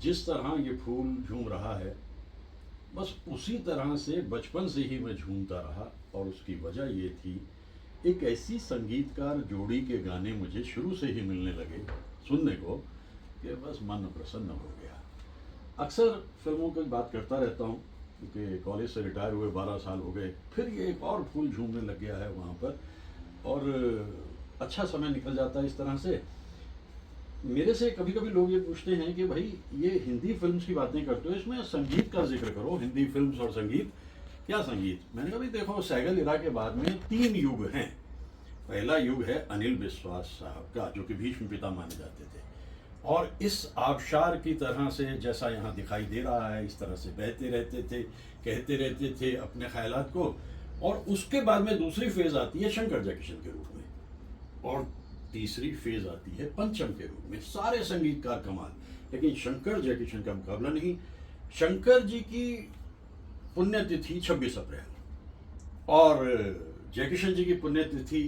जिस तरह ये फूल झूम रहा है, बस उसी तरह से बचपन से ही मैं झूमता रहा। और उसकी वजह ये थी, एक ऐसी संगीतकार जोड़ी के गाने मुझे शुरू से ही मिलने लगे सुनने को कि बस मन प्रसन्न हो गया। अक्सर फिल्मों की बात करता रहता हूँ क्योंकि कॉलेज से रिटायर हुए 12 साल हो गए, फिर ये एक और फूल झूमने लग गया है वहाँ पर। और अच्छा समय निकल जाता है इस तरह से। मेरे से कभी कभी लोग ये पूछते हैं कि भाई ये हिंदी फिल्म्स की बातें करते हो, इसमें संगीत का जिक्र करो, हिंदी फिल्म्स और संगीत। क्या संगीत? मैंने कहा भाई देखो, सैगल इरा के बाद में 3 युग हैं। पहला युग है अनिल विश्वास साहब का, जो कि भीष्म पिता माने जाते थे, और इस आबशार की तरह से जैसा यहाँ दिखाई दे रहा है, इस तरह से बहते रहते थे, कहते रहते थे अपने ख्यालात को। और उसके बाद में दूसरी फेज आती है शंकर जयकिशन के रूप में, और तीसरी फेज आती है पंचम के रूप में। सारे संगीतकार कमाल, लेकिन शंकर जयकिशन का मुकाबला नहीं। शंकर जी की पुण्यतिथि 26 अप्रैल और जयकिशन जी की पुण्यतिथि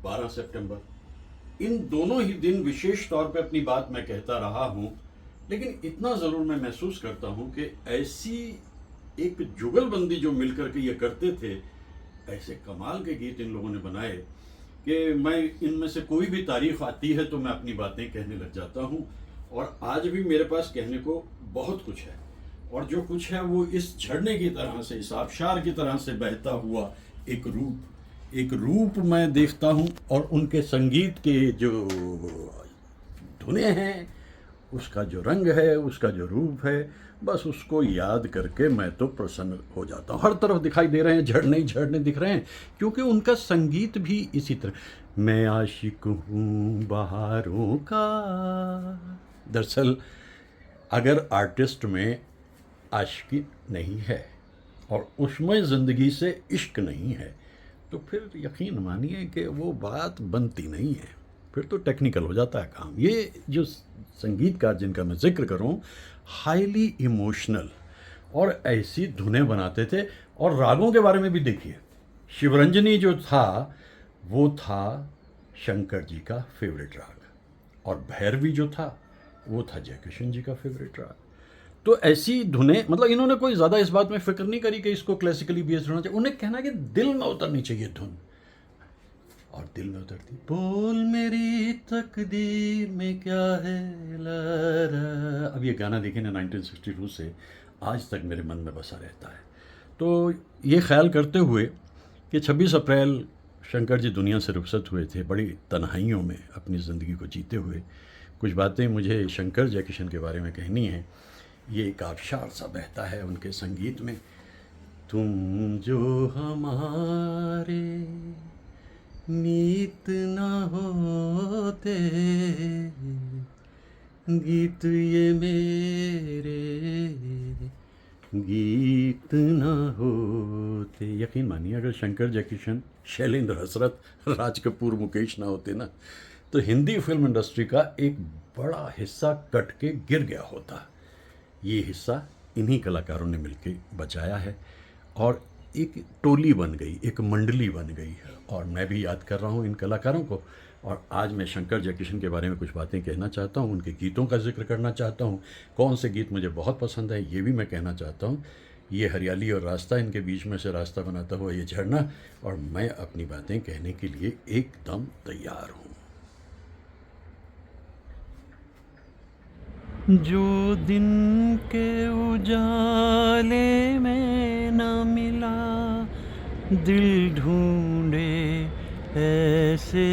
12 सितंबर। इन दोनों ही दिन विशेष तौर पे अपनी बात मैं कहता रहा हूँ, लेकिन इतना ज़रूर मैं महसूस करता हूँ कि ऐसी एक जुगलबंदी जो मिलकर के ये करते थे, ऐसे कमाल के गीत इन लोगों ने बनाए कि मैं इनमें से कोई भी तारीफ आती है तो मैं अपनी बातें कहने लग जाता हूँ। और आज भी मेरे पास कहने को बहुत कुछ है, और जो कुछ है वो इस झरने की तरह से, इस आबशार की तरह से बहता हुआ एक रूप मैं देखता हूँ। और उनके संगीत के जो धुनें हैं, उसका जो रंग है, उसका जो रूप है, बस उसको याद करके मैं तो प्रसन्न हो जाता हूँ। हर तरफ दिखाई दे रहे हैं, झरने ही झरने दिख रहे हैं, क्योंकि उनका संगीत भी इसी तरह। मैं आशिक हूँ बहारों का। दरअसल अगर आर्टिस्ट में आशिकी नहीं है और उसमें ज़िंदगी से इश्क नहीं है, तो फिर यकीन मानिए कि वो बात बनती नहीं है, फिर तो टेक्निकल हो जाता है काम। ये जो संगीतकार जिनका मैं जिक्र करूं, हाईली इमोशनल और ऐसी धुनें बनाते थे। और रागों के बारे में भी देखिए, शिवरंजनी जो था वो था शंकर जी का फेवरेट राग, और भैरवी जो था वो था जयकिशन जी का फेवरेट राग। तो ऐसी धुनें, मतलब इन्होंने कोई ज़्यादा इस बात में फिक्र नहीं करी कि इसको क्लासिकली बेस्ड होना चाहिए। उन्हें कहना कि दिल में उतरनी चाहिए धुन, और दिल में उतरती। बोल मेरी तकदीर में क्या है ला। अब ये गाना देखिए ना, 1962 से आज तक मेरे मन में बसा रहता है। तो ये ख्याल करते हुए कि 26 अप्रैल शंकर जी दुनिया से रुखसत हुए थे, बड़ी तन्हाइयों में अपनी ज़िंदगी को जीते हुए, कुछ बातें मुझे शंकर जयकिशन के बारे में कहनी है। ये एक आबशार सा बहता है उनके संगीत में। तुम जो हमारे मीत न होते, गीत ये मेरे गीत न होते। यकीन मानिए, अगर शंकर जयकिशन, शैलेंद्र हसरत, राज कपूर, मुकेश ना होते ना, तो हिंदी फिल्म इंडस्ट्री का एक बड़ा हिस्सा कट के गिर गया होता। ये हिस्सा इन्हीं कलाकारों ने मिलकर बचाया है, और एक टोली बन गई, एक मंडली बन गई। और मैं भी याद कर रहा हूँ इन कलाकारों को। और आज मैं शंकर जयकिशन के बारे में कुछ बातें कहना चाहता हूँ, उनके गीतों का जिक्र करना चाहता हूँ। कौन से गीत मुझे बहुत पसंद है ये भी मैं कहना चाहता हूँ। ये हरियाली और रास्ता, इनके बीच में से रास्ता बनाता हुआ ये झरना, और मैं अपनी बातें कहने के लिए एकदम तैयार हूँ। जो दिन के उजाले में न मिला, दिल ढूंढे ऐसे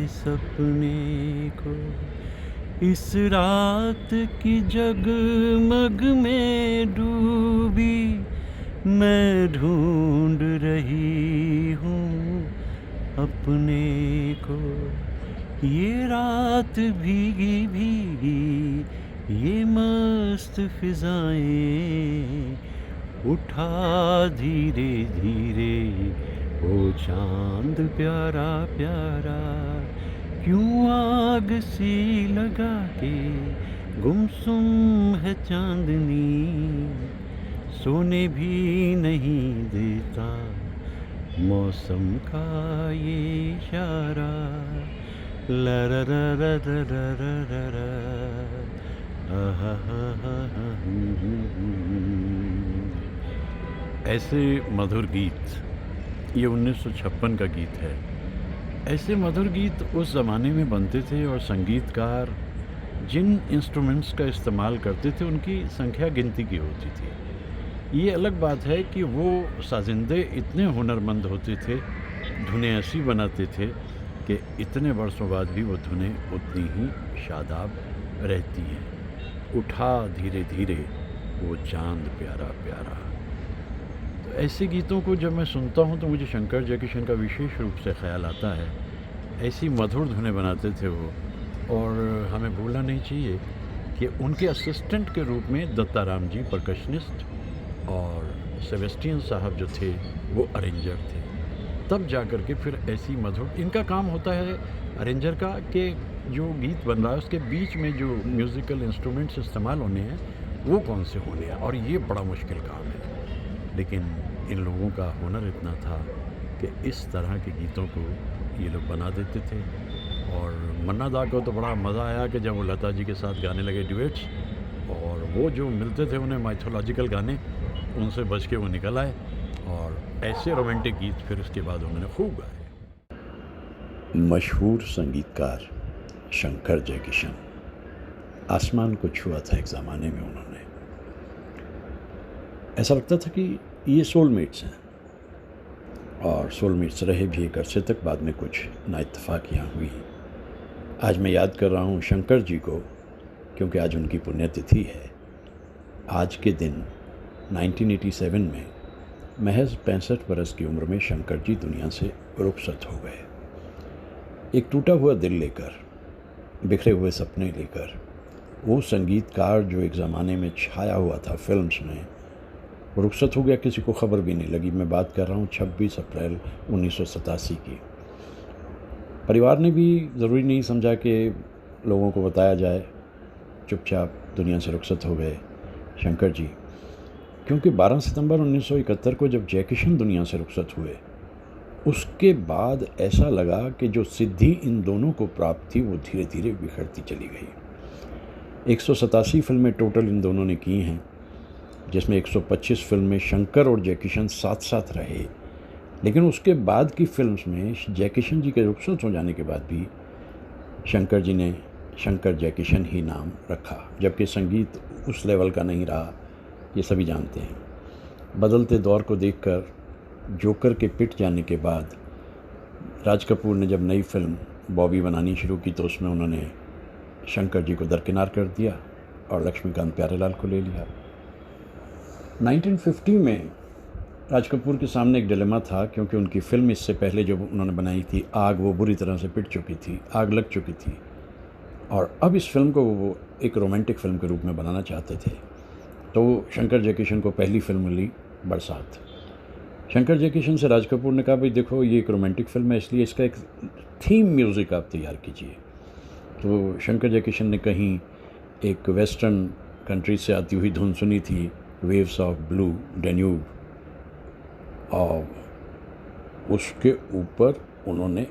सपने को, इस रात की जगमग में डूबी मैं ढूंढ रही हूँ अपने को। ये रात भीगी भीगी, ये मस्त फिजाएं, उठा धीरे धीरे ओ चांद प्यारा प्यारा, क्यों आग सी लगा के गुमसुम है चांदनी, सोने भी नहीं देता मौसम का ये इशारा। ला रा रा रा रा रा रा रा, ऐसे मधुर गीत, ये 1956 का गीत है। ऐसे मधुर गीत उस ज़माने में बनते थे और संगीतकार जिन इंस्ट्रूमेंट्स का इस्तेमाल करते थे उनकी संख्या गिनती की होती थी। ये अलग बात है कि वो साजिंदे इतने हुनरमंद होते थे, धुनें ऐसी बनाते थे कि इतने वर्षों बाद भी वो धुनें उतनी ही शादाब रहती हैं। उठा धीरे धीरे वो चांद प्यारा प्यारा। तो ऐसे गीतों को जब मैं सुनता हूँ तो मुझे शंकर जयकिशन का विशेष रूप से ख्याल आता है। ऐसी मधुर धुनें बनाते थे वो, और हमें भूलना नहीं चाहिए कि उनके असिस्टेंट के रूप में दत्ताराम जी परकशनिस्ट और सेबेस्टियन साहब जो थे वो अरेंजर थे। तब जा कर के फिर ऐसी मधुर, इनका काम होता है अरेंजर का कि जो गीत बन रहा है उसके बीच में जो म्यूज़िकल इंस्ट्रूमेंट्स इस्तेमाल होने हैं वो कौन से होने हैं, और ये बड़ा मुश्किल काम है। लेकिन इन लोगों का हुनर इतना था कि इस तरह के गीतों को ये लोग बना देते थे। और मन्ना दा को तो बड़ा मज़ा आया कि जब वो लता जी के साथ गाने लगे ड्यूएट्स, और वो जो मिलते थे उन्हें माइथोलॉजिकल गाने, उनसे बच के वो निकल आए और ऐसे रोमांटिक गीत फिर उसके बाद उन्होंने खूब गाए। मशहूर संगीतकार शंकर जयकिशन आसमान को छुआ था एक ज़माने में उन्होंने। ऐसा लगता था कि ये सोलमेट्स हैं, और सोलमेट्स रहे भी एक अरसे तक। बाद में कुछ नाइत्तफाकियाँ हुई। आज मैं याद कर रहा हूँ शंकर जी को, क्योंकि आज उनकी पुण्यतिथि है। आज के दिन 1987 में महज 65 बरस की उम्र में शंकर जी दुनिया से रुखसत हो गए। एक टूटा हुआ दिल लेकर, बिखरे हुए सपने लेकर, वो संगीतकार जो एक ज़माने में छाया हुआ था फिल्म्स में, रुखसत हो गया। किसी को खबर भी नहीं लगी। मैं बात कर रहा हूँ 26 अप्रैल 1987 की। परिवार ने भी ज़रूरी नहीं समझा कि लोगों को बताया जाए, चुपचाप दुनिया से रुखसत हो गए शंकर जी। क्योंकि 12 सितंबर 1971 को जब जयकिशन दुनिया से रुखसत हुए, उसके बाद ऐसा लगा कि जो सिद्धि इन दोनों को प्राप्त थी वो धीरे धीरे बिखरती चली गई। 187 फिल्में टोटल इन दोनों ने की हैं, जिसमें 125 फिल्में शंकर और जयकिशन साथ साथ रहे। लेकिन उसके बाद की फिल्म्स में जयकिशन जी के रुखसत हो जाने के बाद भी शंकर जी ने शंकर जयकिशन ही नाम रखा, जबकि संगीत उस लेवल का नहीं रहा, ये सभी जानते हैं। बदलते दौर को देखकर जोकर के पिट जाने के बाद राज कपूर ने जब नई फिल्म बॉबी बनानी शुरू की तो उसमें उन्होंने शंकर जी को दरकिनार कर दिया और लक्ष्मीकांत प्यारेलाल को ले लिया। 1950 में राज कपूर के सामने एक डिलेमा था, क्योंकि उनकी फ़िल्म इससे पहले जो उन्होंने बनाई थी आग, वो बुरी तरह से पिट चुकी थी, आग लग चुकी थी, और अब इस फिल्म को वो एक रोमांटिक फ़िल्म के रूप में बनाना चाहते थे। तो शंकर जयकिशन को पहली फिल्म मिली बरसात। शंकर जयकिशन से राज कपूर ने कहा, भाई देखो ये एक रोमांटिक फ़िल्म है, इसलिए इसका एक थीम म्यूज़िक आप तैयार कीजिए। तो शंकर जयकिशन ने कहीं एक वेस्टर्न कंट्री से आती हुई धुन सुनी थी, वेव्स ऑफ ब्लू डेन्यूब, और उसके ऊपर उन्होंने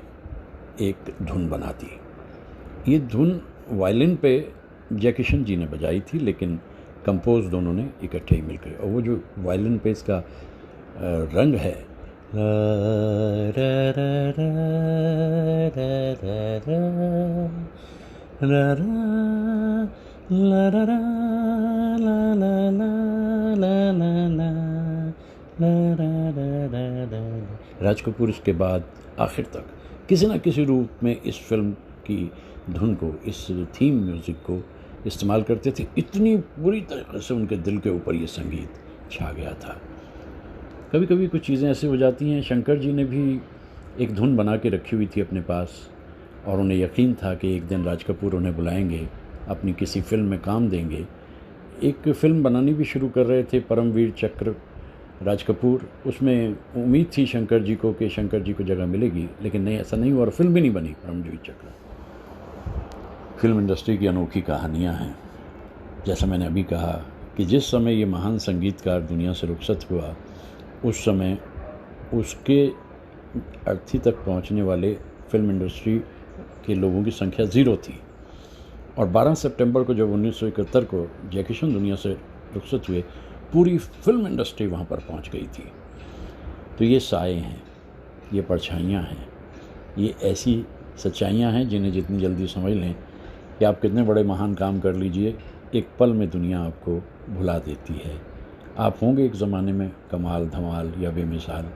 एक धुन बना दी। ये धुन वायलिन पे जयकिशन जी ने बजाई थी, लेकिन कंपोज दोनों ने इकट्ठे ही मिलकर। और वो जो वायलिन पे इसका रंग है, राज कपूर इसके बाद आखिर तक किसी न किसी रूप में इस फिल्म की धुन को, इस थीम म्यूज़िक को इस्तेमाल करते थे। इतनी बुरी तरह से उनके दिल के ऊपर ये संगीत छा गया था। कभी कभी कुछ चीज़ें ऐसी हो जाती हैं। शंकर जी ने भी एक धुन बना के रखी हुई थी अपने पास, और उन्हें यकीन था कि एक दिन राज कपूर उन्हें बुलाएंगे, अपनी किसी फिल्म में काम देंगे। एक फ़िल्म बनानी भी शुरू कर रहे थे, परमवीर चक्र, राज कपूर। उसमें उम्मीद थी शंकर जी को कि शंकर जी को जगह मिलेगी, लेकिन नहीं, ऐसा नहीं हुआ और फिल्म भी नहीं बनी परमवीर चक्र। फिल्म इंडस्ट्री की अनोखी कहानियाँ हैं। जैसा मैंने अभी कहा कि जिस समय ये महान संगीतकार दुनिया से रुखसत हुआ, उस समय उसके अर्थी तक पहुंचने वाले फिल्म इंडस्ट्री के लोगों की संख्या 0 थी, और 12 सितंबर को जब 1971 को जैकी किशन दुनिया से रुखसत हुए, पूरी फिल्म इंडस्ट्री वहाँ पर पहुँच गई थी। तो ये साए हैं, ये परछाइयाँ हैं, ये ऐसी सच्चाइयाँ हैं जिन्हें जितनी जल्दी समझ लें कि आप कितने बड़े महान काम कर लीजिए, एक पल में दुनिया आपको भुला देती है। आप होंगे एक ज़माने में कमाल धमाल या बेमिसाल,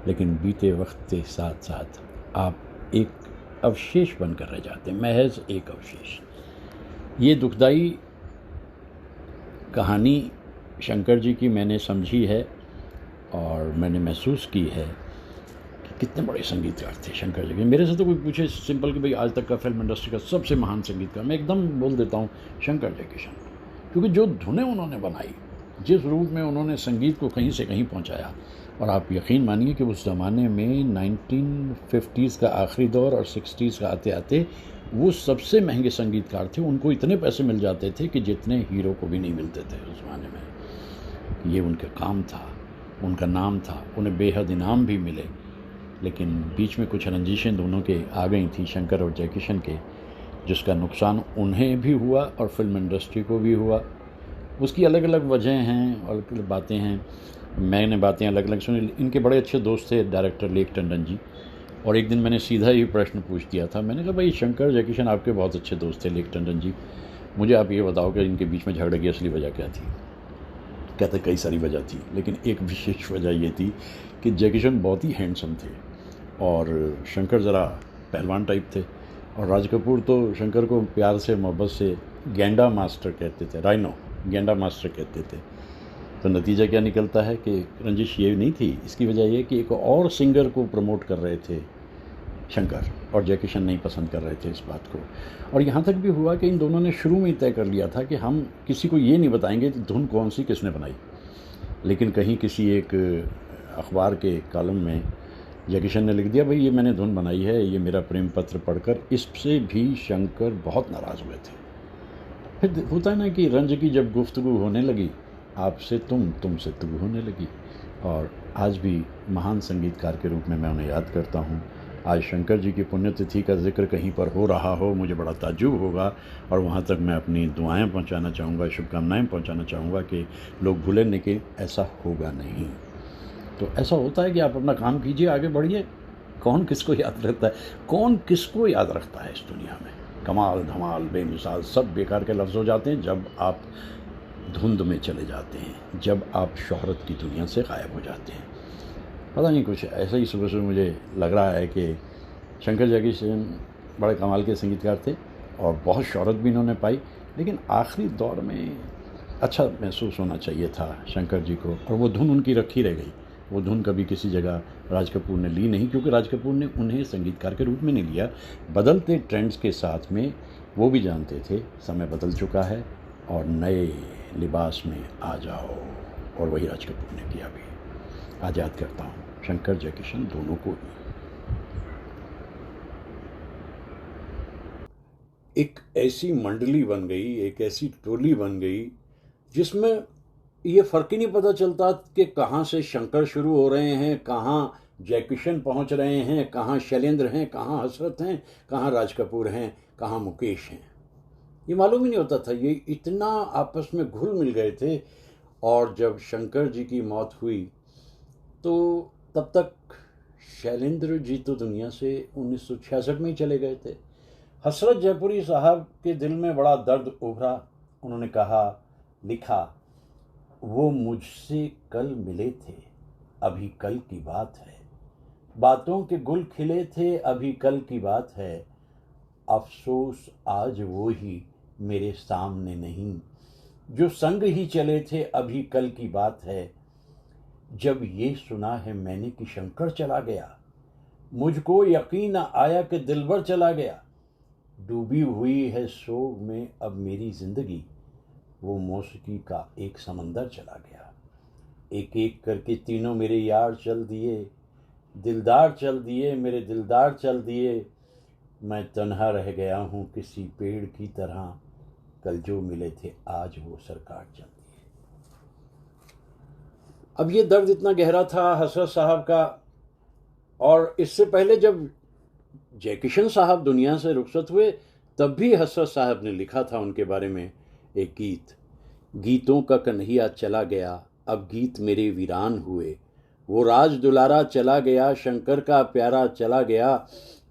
लेकिन बीते वक्त के साथ साथ आप एक अवशेष बनकर रह जाते हैं, महज एक अवशेष। ये दुखदाई कहानी शंकर जी की मैंने समझी है और मैंने महसूस की है कि कितने बड़े संगीतकार थे शंकर जी। मेरे से तो कोई पूछे सिंपल कि भाई आज तक का फिल्म इंडस्ट्री का सबसे महान संगीतकार, मैं एकदम बोल देता हूँ शंकर जयकिशन, क्योंकि जो धुनें उन्होंने बनाई, जिस रूप में उन्होंने संगीत को कहीं से कहीं पहुँचाया। और आप यकीन मानिए कि उस ज़माने में 1950s का आखिरी दौर और 60s का आते आते वो सबसे महंगे संगीतकार थे। उनको इतने पैसे मिल जाते थे कि जितने हीरो को भी नहीं मिलते थे उस ज़माने में। ये उनका काम था, उनका नाम था, उन्हें बेहद इनाम भी मिले। लेकिन बीच में कुछ रंजिशें दोनों के आ गई थी, शंकर और जयकिशन के, जिसका नुकसान उन्हें भी हुआ और फिल्म इंडस्ट्री को भी हुआ। उसकी अलग अलग वजह हैं, अलग अलग बातें हैं, मैंने बातें अलग अलग सुनी। इनके बड़े अच्छे दोस्त थे डायरेक्टर लेक टंडन जी, और एक दिन मैंने सीधा ही प्रश्न पूछ दिया था। मैंने कहा भाई शंकर जयकिशन आपके बहुत अच्छे दोस्त थे लेक टंडन जी, मुझे आप ये बताओ कि इनके बीच में झगड़े की असली वजह क्या थी। कहते कई सारी वजह थी, लेकिन एक विशेष वजह ये थी कि जयकिशन बहुत ही हैंडसम थे और शंकर ज़रा पहलवान टाइप थे, और राज कपूर तो शंकर को प्यार से मोहब्बत से गेंडा मास्टर कहते थे, राइनो गेंडा मास्टर कहते थे। तो नतीजा क्या निकलता है कि रंजिश ये नहीं थी, इसकी वजह ये कि एक और सिंगर को प्रमोट कर रहे थे शंकर, और जयकिशन नहीं पसंद कर रहे थे इस बात को। और यहाँ तक भी हुआ कि इन दोनों ने शुरू में ही तय कर लिया था कि हम किसी को ये नहीं बताएंगे कि धुन कौन सी किसने बनाई। लेकिन कहीं किसी एक अखबार के कॉलम में जयकिशन ने लिख दिया भाई ये मैंने धुन बनाई है, ये मेरा प्रेम पत्र पढ़कर। इससे भी शंकर बहुत नाराज़ हुए थे। फिर होता है ना कि रंज की जब गुफ्तगू होने लगी, आपसे तुमसे तुम होने लगी। और आज भी महान संगीतकार के रूप में मैं उन्हें याद करता हूँ। आज शंकर जी की पुण्यतिथि का जिक्र कहीं पर हो रहा हो, मुझे बड़ा ताज्जुब होगा, और वहाँ तक मैं अपनी दुआएं पहुँचाना चाहूँगा, शुभकामनाएं पहुँचाना चाहूँगा कि लोग भूलें नहीं कि ऐसा होगा नहीं। तो ऐसा होता है कि आप अपना काम कीजिए, आगे बढ़िए। कौन किसको याद रखता है, कौन किसको याद रखता है इस दुनिया में। कमाल धमाल बेमिसाल सब बेकार के लफ्ज़ हो जाते हैं जब आप धुंध में चले जाते हैं, जब आप शोहरत की दुनिया से गायब हो जाते हैं। पता नहीं, कुछ ऐसा ही सुबह सुबह मुझे लग रहा है कि शंकर जयकिशन बड़े कमाल के संगीतकार थे और बहुत शोहरत भी इन्होंने पाई, लेकिन आखिरी दौर में अच्छा महसूस होना चाहिए था शंकर जी को, और वो धुन उनकी रखी रह गई। वो धुन कभी किसी जगह राज कपूर ने ली नहीं, क्योंकि राज कपूर ने उन्हें संगीतकार के रूप में नहीं लिया। बदलते ट्रेंड्स के साथ में वो भी जानते थे समय बदल चुका है और नए लिबास में आ जाओ, और वही राज कपूर ने किया भी। आज याद करता हूँ शंकर जयकिशन दोनों को ही। एक ऐसी मंडली बन गई, एक ऐसी टोली बन गई जिसमें ये फ़र्क ही नहीं पता चलता कि कहाँ से शंकर शुरू हो रहे हैं, कहाँ जयकिशन पहुँच रहे हैं, कहाँ शैलेंद्र हैं, कहाँ हसरत हैं, कहाँ राज कपूर हैं, कहाँ मुकेश हैं। ये मालूम ही नहीं होता था। ये इतना आपस में घुल मिल गए थे। और जब शंकर जी की मौत हुई तो तब तक शैलेंद्र जी तो दुनिया से 1966 में ही चले गए थे। हसरत जयपुरी साहब के दिल में बड़ा दर्द उभरा। उन्होंने कहा, लिखा, वो मुझसे कल मिले थे, अभी कल की बात है। बातों के गुल खिले थे, अभी कल की बात है। अफसोस आज वो ही मेरे सामने नहीं, जो संग ही चले थे, अभी कल की बात है। जब ये सुना है मैंने कि शंकर चला गया, मुझको यकीन आया कि दिलबर चला गया। डूबी हुई है सोग में अब मेरी जिंदगी, वो मौसीकी का एक समंदर चला गया। एक एक करके तीनों मेरे यार चल दिए, दिलदार चल दिए, मेरे दिलदार चल दिए। मैं तन्हा रह गया हूँ किसी पेड़ की तरह, कल जो मिले थे आज वो सरकार चल दिए। अब ये दर्द इतना गहरा था हसरत साहब का। और इससे पहले जब जयकिशन साहब दुनिया से रुखसत हुए तब भी हसरत साहब ने लिखा था उनके बारे में एक गीत, गीतों का कन्हैया चला गया, अब गीत मेरे वीरान हुए, वो राज दुलारा चला गया, शंकर का प्यारा चला गया,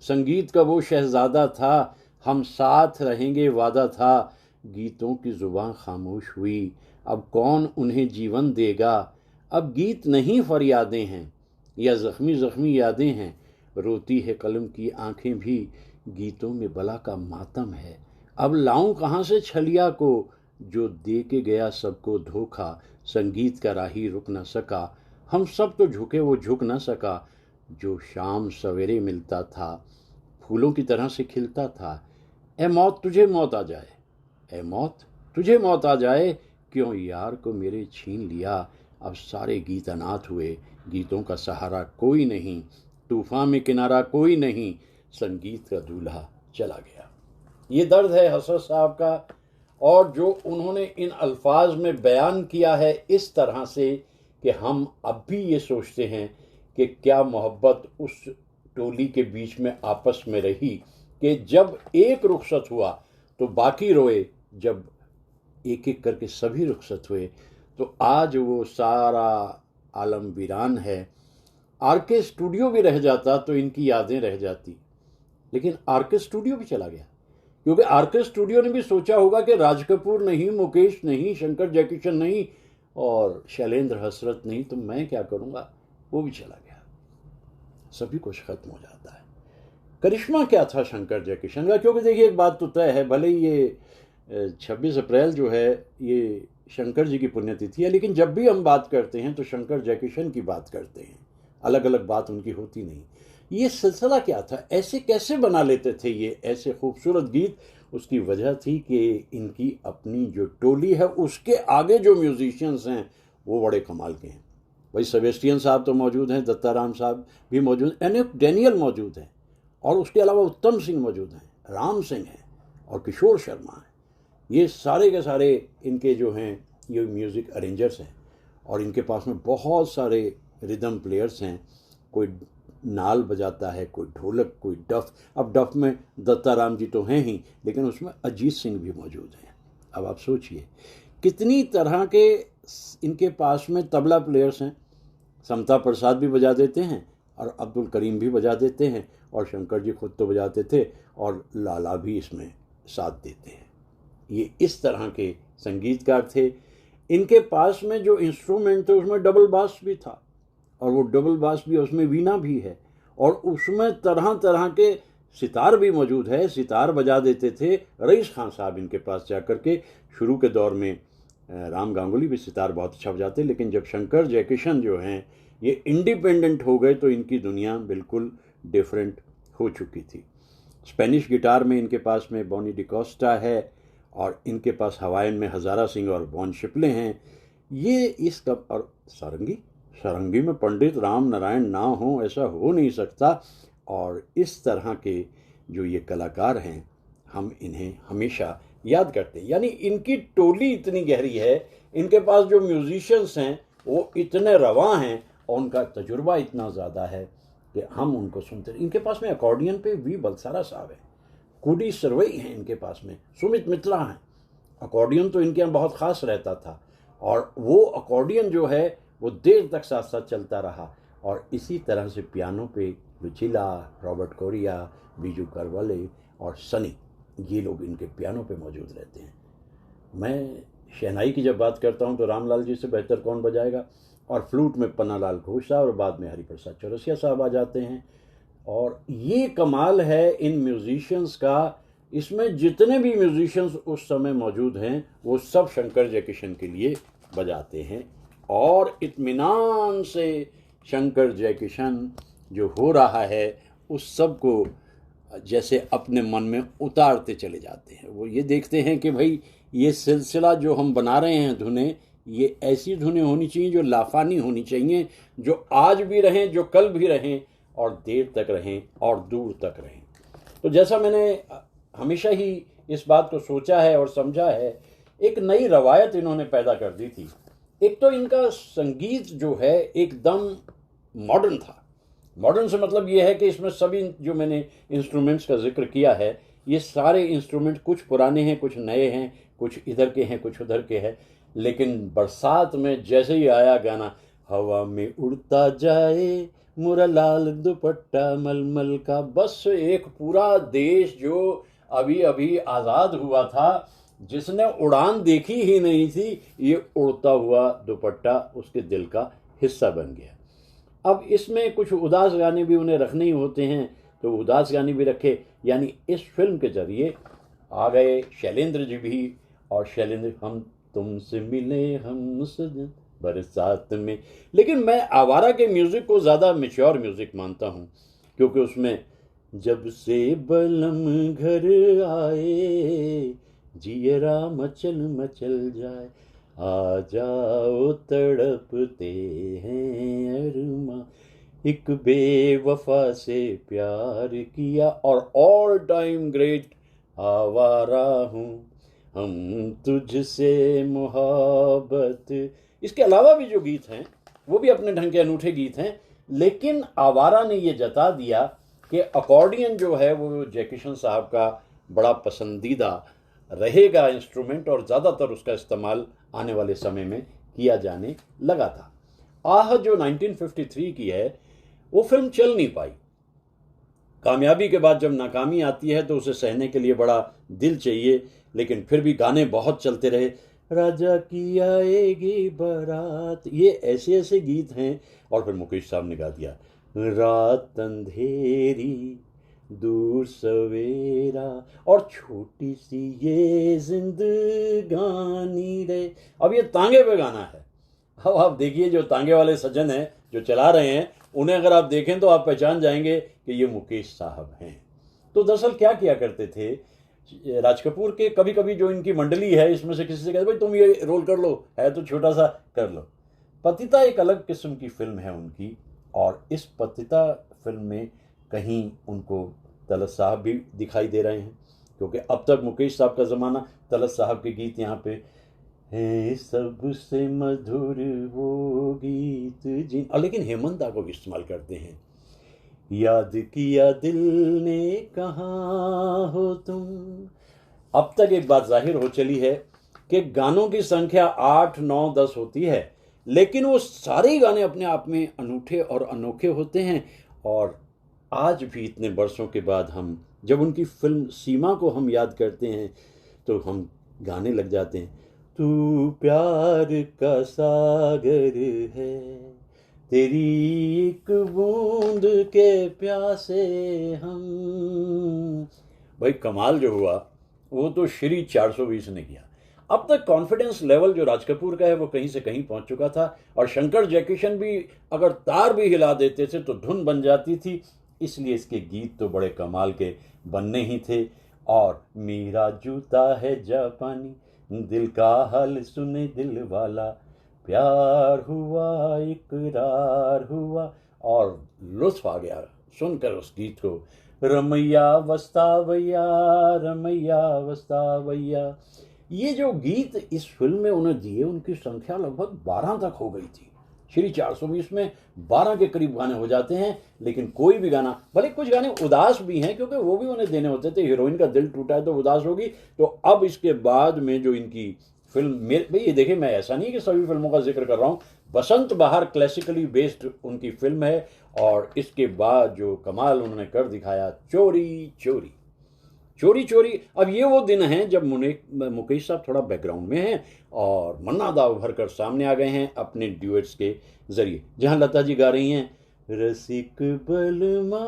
संगीत का वो शहजादा था, हम साथ रहेंगे वादा था, गीतों की जुबान खामोश हुई, अब कौन उन्हें जीवन देगा, अब गीत नहीं फरियादें हैं या जख्मी जख्मी यादें हैं, रोती है कलम की आंखें भी, गीतों में बला का मातम है, अब लाऊं कहाँ से छलिया को, जो दे के गया सबको धोखा, संगीत का राही रुक न सका, हम सब तो झुके वो झुक न सका, जो शाम सवेरे मिलता था, फूलों की तरह से खिलता था, ए मौत तुझे मौत आ जाए, ए मौत तुझे मौत आ जाए, क्यों यार को मेरे छीन लिया, अब सारे गीत अनाथ हुए, गीतों का सहारा कोई नहीं, तूफान में किनारा कोई नहीं, संगीत का दूल्हा चला गया। ये दर्द है हसरत साहब का, और जो उन्होंने इन अल्फाज में बयान किया है इस तरह से कि हम अब भी ये सोचते हैं कि क्या मोहब्बत उस टोली के बीच में आपस में रही कि जब एक रुखसत हुआ तो बाकी रोए, जब एक एक करके सभी रुखसत हुए, तो आज वो सारा आलम वीरान है। आरके स्टूडियो भी रह जाता तो इनकी यादें रह जाती, लेकिन आरके स्टूडियो भी चला गया, क्योंकि आरके स्टूडियो ने भी सोचा होगा कि राज कपूर नहीं, मुकेश नहीं, शंकर जयकिशन नहीं और शैलेंद्र हसरत नहीं, तो मैं क्या करूँगा, वो भी चला गया, सभी कुछ खत्म हो जाता है। करिश्मा क्या था शंकर जयकिशन का, क्योंकि देखिए एक बात तो तय है, भले ही ये 26 अप्रैल जो है ये शंकर जी की पुण्यतिथि है, लेकिन जब भी हम बात करते हैं तो शंकर जयकिशन की बात करते हैं, अलग अलग बात उनकी होती नहीं। ये सिलसिला क्या था, ऐसे कैसे बना लेते थे ये ऐसे खूबसूरत गीत, उसकी वजह थी कि इनकी अपनी जो टोली है उसके आगे जो म्यूजिशियंस हैं वो बड़े कमाल के हैं। भाई सेबेस्टियन साहब तो मौजूद हैं, दत्ताराम साहब भी मौजूद, डैनियल मौजूद हैं, और उसके अलावा उत्तम सिंह मौजूद हैं, राम सिंह हैं और किशोर शर्मा हैं। ये सारे के सारे इनके जो हैं ये म्यूज़िक अरेंजर्स हैं, और इनके पास में बहुत सारे रिदम प्लेयर्स हैं, कोई नाल बजाता है, कोई ढोलक, कोई डफ। अब डफ में दत्ताराम जी तो हैं ही, लेकिन उसमें अजीत सिंह भी मौजूद हैं। अब आप सोचिए कितनी तरह के इनके पास में तबला प्लेयर्स हैं, समता प्रसाद भी बजा देते हैं और अब्दुल करीम भी बजा देते हैं, और शंकर जी खुद तो बजाते थे और लाला भी इसमें साथ देते हैं। ये इस तरह के संगीतकार थे। इनके पास में जो इंस्ट्रूमेंट थे उसमें डबल बास भी था, और वो डबल बास भी, उसमें वीणा भी है, और उसमें तरह तरह के सितार भी मौजूद है, सितार बजा देते थे रईस खान साहब इनके पास जाकर के। शुरू के दौर में राम गांगुली भी सितार बहुत अच्छा बजाते, लेकिन जब शंकर जयकिशन जो हैं ये इंडिपेंडेंट हो गए तो इनकी दुनिया बिल्कुल डिफरेंट हो चुकी थी। स्पेनिश गिटार में इनके पास में बॉनी डिकोस्टा है, और इनके पास हवाइन में हज़ारा सिंह और बॉन शिपले हैं। ये इस कब, और सारंगी में पंडित राम नारायण ना हो, ऐसा हो नहीं सकता। और इस तरह के जो ये कलाकार हैं हम इन्हें हमेशा याद करते हैं। यानी इनकी टोली इतनी गहरी है, इनके पास जो म्यूजिशियंस हैं वो इतने रवां हैं, और उनका तजुर्बा इतना ज़्यादा है कि हम उनको सुनते हैं। इनके पास में अकॉर्डियन पे वी बलसारा साहब है, कुडी सरवई हैं इनके पास में, सुमित मित्रा हैं। अकॉर्डियन तो इनके यहाँ बहुत ख़ास रहता था, और वो अकॉर्डियन जो है वो देर तक साथ साथ चलता रहा। और इसी तरह से पियानो पे रुचिला, रॉबर्ट कोरिया, बीजू करवले और सनी, ये लोग इनके पियानो पे मौजूद रहते हैं। मैं शहनाई की जब बात करता हूँ तो रामलाल जी से बेहतर कौन बजाएगा, और फ्लूट में पन्नालाल घोष साहब, और बाद में हरिप्रसाद चौरसिया साहब आ जाते हैं। और ये कमाल है इन म्यूजिशियंस का, इसमें जितने भी म्यूजिशियंस उस समय मौजूद हैं वो सब शंकर जयकिशन के लिए बजाते हैं, और इत्मीनान से शंकर जयकिशन जो हो रहा है उस सब को जैसे अपने मन में उतारते चले जाते हैं। वो ये देखते हैं कि भाई ये सिलसिला जो हम बना रहे हैं धुनें, ये ऐसी धुनें होनी चाहिए जो लाफानी होनी चाहिए, जो आज भी रहें, जो कल भी रहें, और देर तक रहें और दूर तक रहें। तो जैसा मैंने हमेशा ही इस बात को सोचा है और समझा है, एक नई रवायत इन्होंने पैदा कर दी थी। एक तो इनका संगीत जो है एकदम मॉडर्न था। मॉडर्न से मतलब ये है कि इसमें सभी जो मैंने इंस्ट्रूमेंट्स का जिक्र किया है ये सारे इंस्ट्रूमेंट कुछ पुराने हैं, कुछ नए हैं, कुछ इधर के हैं, कुछ उधर के हैं, लेकिन बरसात में जैसे ही आया गाना, हवा में उड़ता जाए मुरा लाल दुपट्टा मलमल का, बस एक पूरा देश जो अभी अभी आज़ाद हुआ था, जिसने उड़ान देखी ही नहीं थी, ये उड़ता हुआ दुपट्टा उसके दिल का हिस्सा बन गया। अब इसमें कुछ उदास गाने भी उन्हें रखने ही होते हैं, तो उदास गाने भी रखे। यानी इस फिल्म के जरिए आ गए शैलेंद्र जी भी, और शैलेंद्र हम तुमसे मिले हम सजन बरसात में। लेकिन मैं आवारा के म्यूज़िक को ज़्यादा मैच्योर म्यूज़िक मानता हूँ, क्योंकि उसमें जब से बलम घर आए जियरा मचल मचल जाए, आ जाओ तड़पते हैं अरमा, एक बेवफा से प्यार किया, और ऑल टाइम ग्रेट आवारा हूँ हम तुझसे मोहब्बत। इसके अलावा भी जो गीत हैं वो भी अपने ढंग के अनूठे गीत हैं, लेकिन आवारा ने ये जता दिया कि अकॉर्डियन जो है वो जयकिशन साहब का बड़ा पसंदीदा रहेगा इंस्ट्रूमेंट, और ज़्यादातर उसका इस्तेमाल आने वाले समय में किया जाने लगा था। आह जो 1953 की है, वो फिल्म चल नहीं पाई। कामयाबी के बाद जब नाकामी आती है तो उसे सहने के लिए बड़ा दिल चाहिए, लेकिन फिर भी गाने बहुत चलते रहे। राजा की आएगी बारात, ये ऐसे ऐसे गीत हैं। और फिर मुकेश साहब ने गा दिया, रात अंधेरी दूर सवेरा, और छोटी सी ये जिंदगानी रे। अब ये तांगे पे गाना है। अब आप देखिए, जो तांगे वाले सज्जन हैं जो चला रहे हैं, उन्हें अगर आप देखें तो आप पहचान जाएंगे कि ये मुकेश साहब हैं। तो दरअसल क्या किया करते थे राज कपूर के, कभी कभी जो इनकी मंडली है इसमें से किसी से कहते भाई तुम ये रोल कर लो, है तो छोटा सा कर लो। पतिता एक अलग किस्म की फिल्म है उनकी, और इस पतिता फिल्म में कहीं उनको तलत साहब भी दिखाई दे रहे हैं, क्योंकि अब तक मुकेश साहब का ज़माना, तलत साहब के गीत यहाँ पे हैं सबसे मधुर वो गीत जिन, लेकिन हेमंत दा को भी इस्तेमाल करते हैं। याद किया दिल ने कहाँ हो तुम। अब तक एक बात जाहिर हो चली है कि गानों की संख्या 8, 9, 10 होती है, लेकिन वो सारे गाने अपने आप में अनूठे और अनोखे होते हैं। और आज भी इतने बरसों के बाद हम जब उनकी फिल्म सीमा को हम याद करते हैं तो हम गाने लग जाते हैं, तू प्यार का सागर है, तेरी एक बूंद के प्यासे हम। भाई कमाल जो हुआ वो तो श्री 420 ने किया। अब तक कॉन्फिडेंस लेवल जो राज कपूर का है वो कहीं से कहीं पहुंच चुका था, और शंकर जयकिशन भी अगर तार भी हिला देते थे तो धुन बन जाती थी, इसलिए इसके गीत तो बड़े कमाल के बनने ही थे। और मेरा जूता है जापानी, दिल का हाल सुने दिल वाला, प्यार हुआ इकरार हुआ, और लुत्फ आ गया सुनकर उस गीत को। रमैया वस्तावैया, रमैया वस्तावैया, ये जो गीत इस फिल्म में उन्हें दिए, उनकी संख्या लगभग 12 तक हो गई थी। श्री 420 में 12 के करीब गाने हो जाते हैं, लेकिन कोई भी गाना, भले कुछ गाने उदास भी हैं क्योंकि वो भी उन्हें देने होते थे, हीरोइन का दिल टूटा है तो उदास होगी। तो अब इसके बाद में जो इनकी फिल्म, भाई ये देखिए, मैं ऐसा नहीं कि सभी फिल्मों का जिक्र कर रहा हूँ, बसंत बहार क्लासिकली बेस्ड उनकी फिल्म है, और इसके बाद जो कमाल उन्होंने कर दिखाया, चोरी चोरी, चोरी चोरी। अब ये वो दिन हैं जब मुकेश साहब थोड़ा बैकग्राउंड में हैं और मन्ना दा उभर कर सामने आ गए हैं अपने ड्यूएट्स के जरिए, जहां लता जी गा रही हैं रसिक बलमा,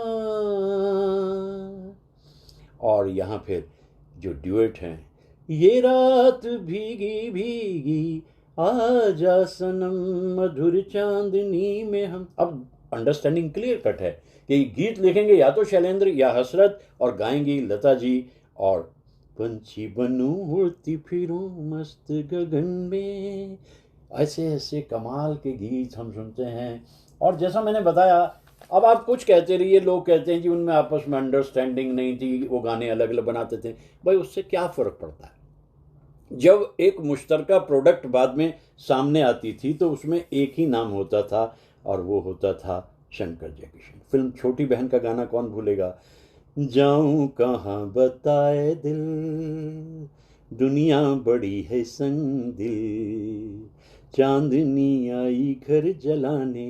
और यहाँ फिर जो ड्यूएट हैं, ये रात भीगी भीगी आजा सनम मधुर चांदनी में हम। अब अंडरस्टैंडिंग क्लियर कट है कि गीत लिखेंगे या तो शैलेंद्र या हसरत, और गाएंगी लता जी। और पंछी बनूं उड़ती फिरूं मस्त गगन में, ऐसे ऐसे कमाल के गीत हम सुनते हैं। और जैसा मैंने बताया, अब आप कुछ कहते रहिए, लोग कहते हैं कि उनमें आपस में अंडरस्टैंडिंग नहीं थी, वो गाने अलग अलग बनाते थे। भाई उससे क्या फ़र्क पड़ता है, जब एक मुश्तरका प्रोडक्ट बाद में सामने आती थी तो उसमें एक ही नाम होता था, और वो होता था शंकर जयकिशन। फिल्म छोटी बहन का गाना कौन भूलेगा, जाऊं कहाँ बताए दिल, दुनिया बड़ी है संग-दिल, चांदनी आई घर जलाने,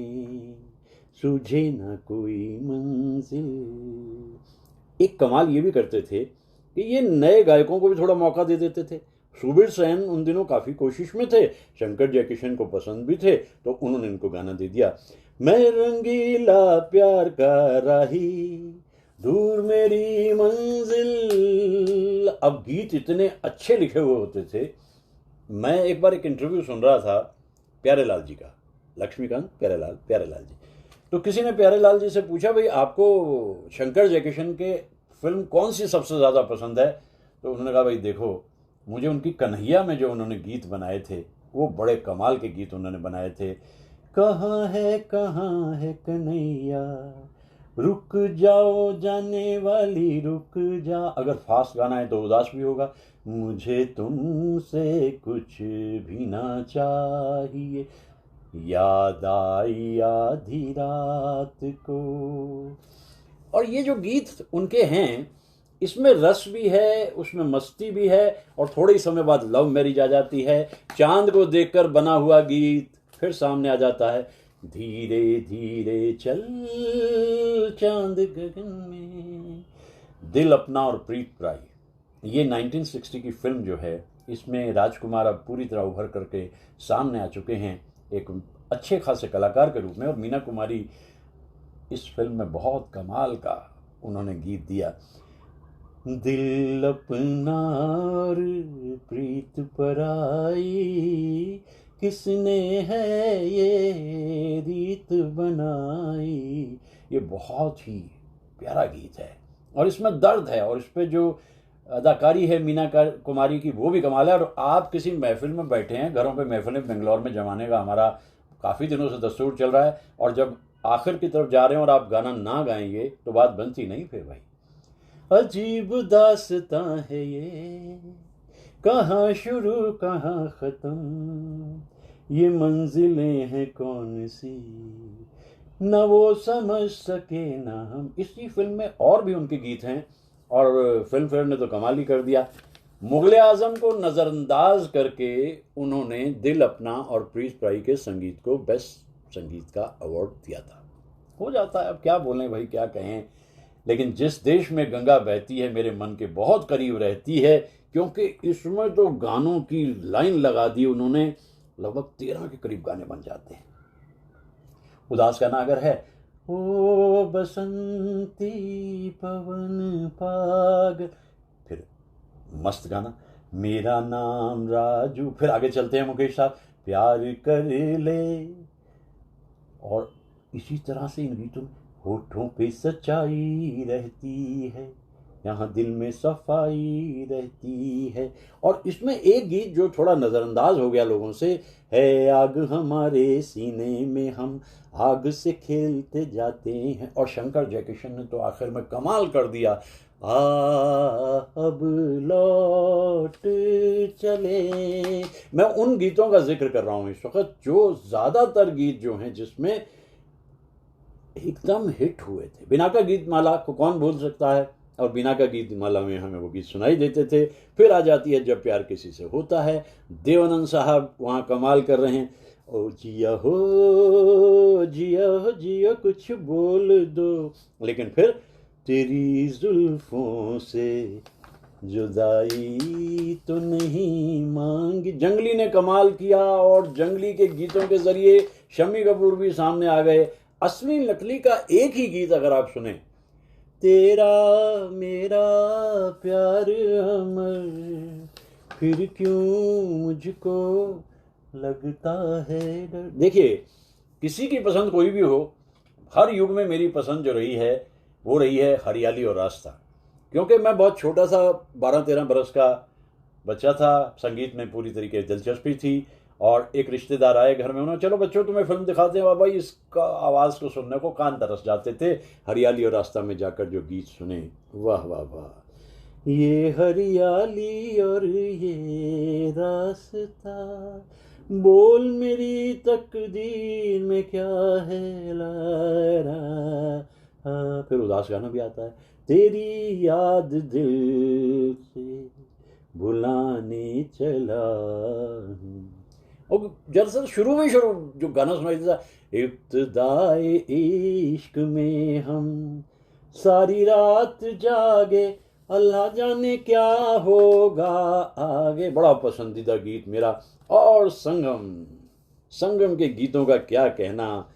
सूझे ना कोई मंजिल। एक कमाल ये भी करते थे कि ये नए गायकों को भी थोड़ा मौका दे देते थे। सुबीर सेन उन दिनों काफ़ी कोशिश में थे, शंकर जयकिशन को पसंद भी थे, तो उन्होंने इनको गाना दे दिया। मैं रंगीला प्यार का राही, दूर मेरी मंजिल। अब गीत इतने अच्छे लिखे हुए होते थे। मैं एक बार एक इंटरव्यू सुन रहा था प्यारेलाल जी का, लक्ष्मीकांत प्यारेलाल जी। तो किसी ने प्यारेलाल जी से पूछा, भाई आपको शंकर जयकिशन के फिल्म कौन सी सबसे ज़्यादा पसंद है? तो उन्होंने कहा, भाई देखो, मुझे उनकी कन्हैया में जो उन्होंने गीत बनाए थे वो बड़े कमाल के गीत उन्होंने बनाए थे। कहाँ है कन्हैया, रुक जाओ जाने वाली रुक जा। अगर फास्ट गाना है तो उदास भी होगा। मुझे तुमसे कुछ भी ना चाहिए, याद आई आधी रात को। और ये जो गीत उनके हैं, इसमें रस भी है, उसमें मस्ती भी है, और थोड़े ही समय बाद लव मैरिज आ जाती है। चांद को देखकर बना हुआ गीत फिर सामने आ जाता है, धीरे धीरे चल चांद गगन में। दिल अपना और प्रीत प्राई, ये 1960 की फिल्म जो है, इसमें राजकुमार अब पूरी तरह उभर करके सामने आ चुके हैं एक अच्छे खासे कलाकार के रूप में, और मीना कुमारी इस फिल्म में बहुत कमाल का उन्होंने गीत दिया। दिल अपना और प्रीत पराई, किसने है ये रीत बनाई। ये बहुत ही प्यारा गीत है और इसमें दर्द है, और इस पर जो अदाकारी है मीना कुमारी की वो भी कमाल है। और आप किसी महफिल में बैठे हैं, घरों पे महफिलें बेंगलोर में जमाने का हमारा काफ़ी दिनों से दस्तूर चल रहा है, और जब आखिर की तरफ जा रहे हैं और आप गाना ना गाएंगे तो बात बनती नहीं फिर भाई। अजीब दास्तां है ये, कहाँ शुरू कहाँ ख़त्म, ये मंजिलें हैं कौन सी, न वो समझ सके ना हम। इसी फिल्म में और भी उनके गीत हैं, और फिल्म फेयर ने तो कमाल ही कर दिया। मुगले आजम को नज़रअंदाज करके उन्होंने दिल अपना और प्रीत प्राई के संगीत को बेस्ट संगीत का अवार्ड दिया था। हो जाता है, अब क्या बोलें भाई, क्या कहें। लेकिन जिस देश में गंगा बहती है मेरे मन के बहुत करीब रहती है, क्योंकि इसमें तो गानों की लाइन लगा दी उन्होंने, लगभग 13 के करीब गाने बन जाते हैं। उदास गाना अगर है, ओ बसंती पवन पाग, फिर मस्त गाना मेरा नाम राजू, फिर आगे चलते हैं मुकेश साहब, प्यार कर ले। और इसी तरह से इन गीतों में होठों पे सच्चाई रहती है, यहाँ दिल में सफाई रहती है। और इसमें एक गीत जो थोड़ा नज़रअंदाज हो गया लोगों से है, आग हमारे सीने में हम आग से खेलते जाते हैं। और शंकर जयकिशन ने तो आखिर में कमाल कर दिया, अब लौट चले। मैं उन गीतों का जिक्र कर रहा हूँ इस वक्त, जो ज़्यादातर गीत जो हैं जिसमें एकदम हिट हुए थे। बिना का गीत माला को कौन भूल सकता है, और बिना का गीत माला में हमें वो गीत सुनाई देते थे। फिर आ जाती है जब प्यार किसी से होता है, देवानंद साहब वहाँ कमाल कर रहे हैं, ओ जिया हो जिया हो जिया कुछ बोल दो। लेकिन फिर तेरी जुल्फों से जुदाई तो नहीं मांगी, जंगली ने कमाल किया, और जंगली के गीतों के जरिए शम्मी कपूर भी सामने आ गए। असली नकली का एक ही गीत अगर आप सुने, तेरा मेरा प्यार अमर, फिर क्यों मुझको लगता है डर। देखिए, किसी की पसंद कोई भी हो, हर युग में मेरी पसंद जो रही है वो रही है हरियाली और रास्ता। क्योंकि मैं बहुत छोटा सा 12-13 बरस का बच्चा था, संगीत में पूरी तरीके से दिलचस्पी थी, और एक रिश्तेदार आए घर में, उन्होंने चलो बच्चों तुम्हें फिल्म दिखाते हैं। भाई इसका आवाज़ को सुनने को कान तरस जाते थे। हरियाली और रास्ता में जाकर जो गीत सुने, वाह वाह वाह, ये हरियाली और ये रास्ता, बोल मेरी तकदीर में क्या है, ला रा हाँ, फिर उदास गाना भी आता है, तेरी याद दिल से भुलाने चला हूँ। और दरअसल शुरू जो गाना सुनाई देता, इब्तिदाए इश्क में हम सारी रात जागे, अल्लाह जाने क्या होगा आगे, बड़ा पसंदीदा गीत मेरा। और संगम के गीतों का क्या कहना,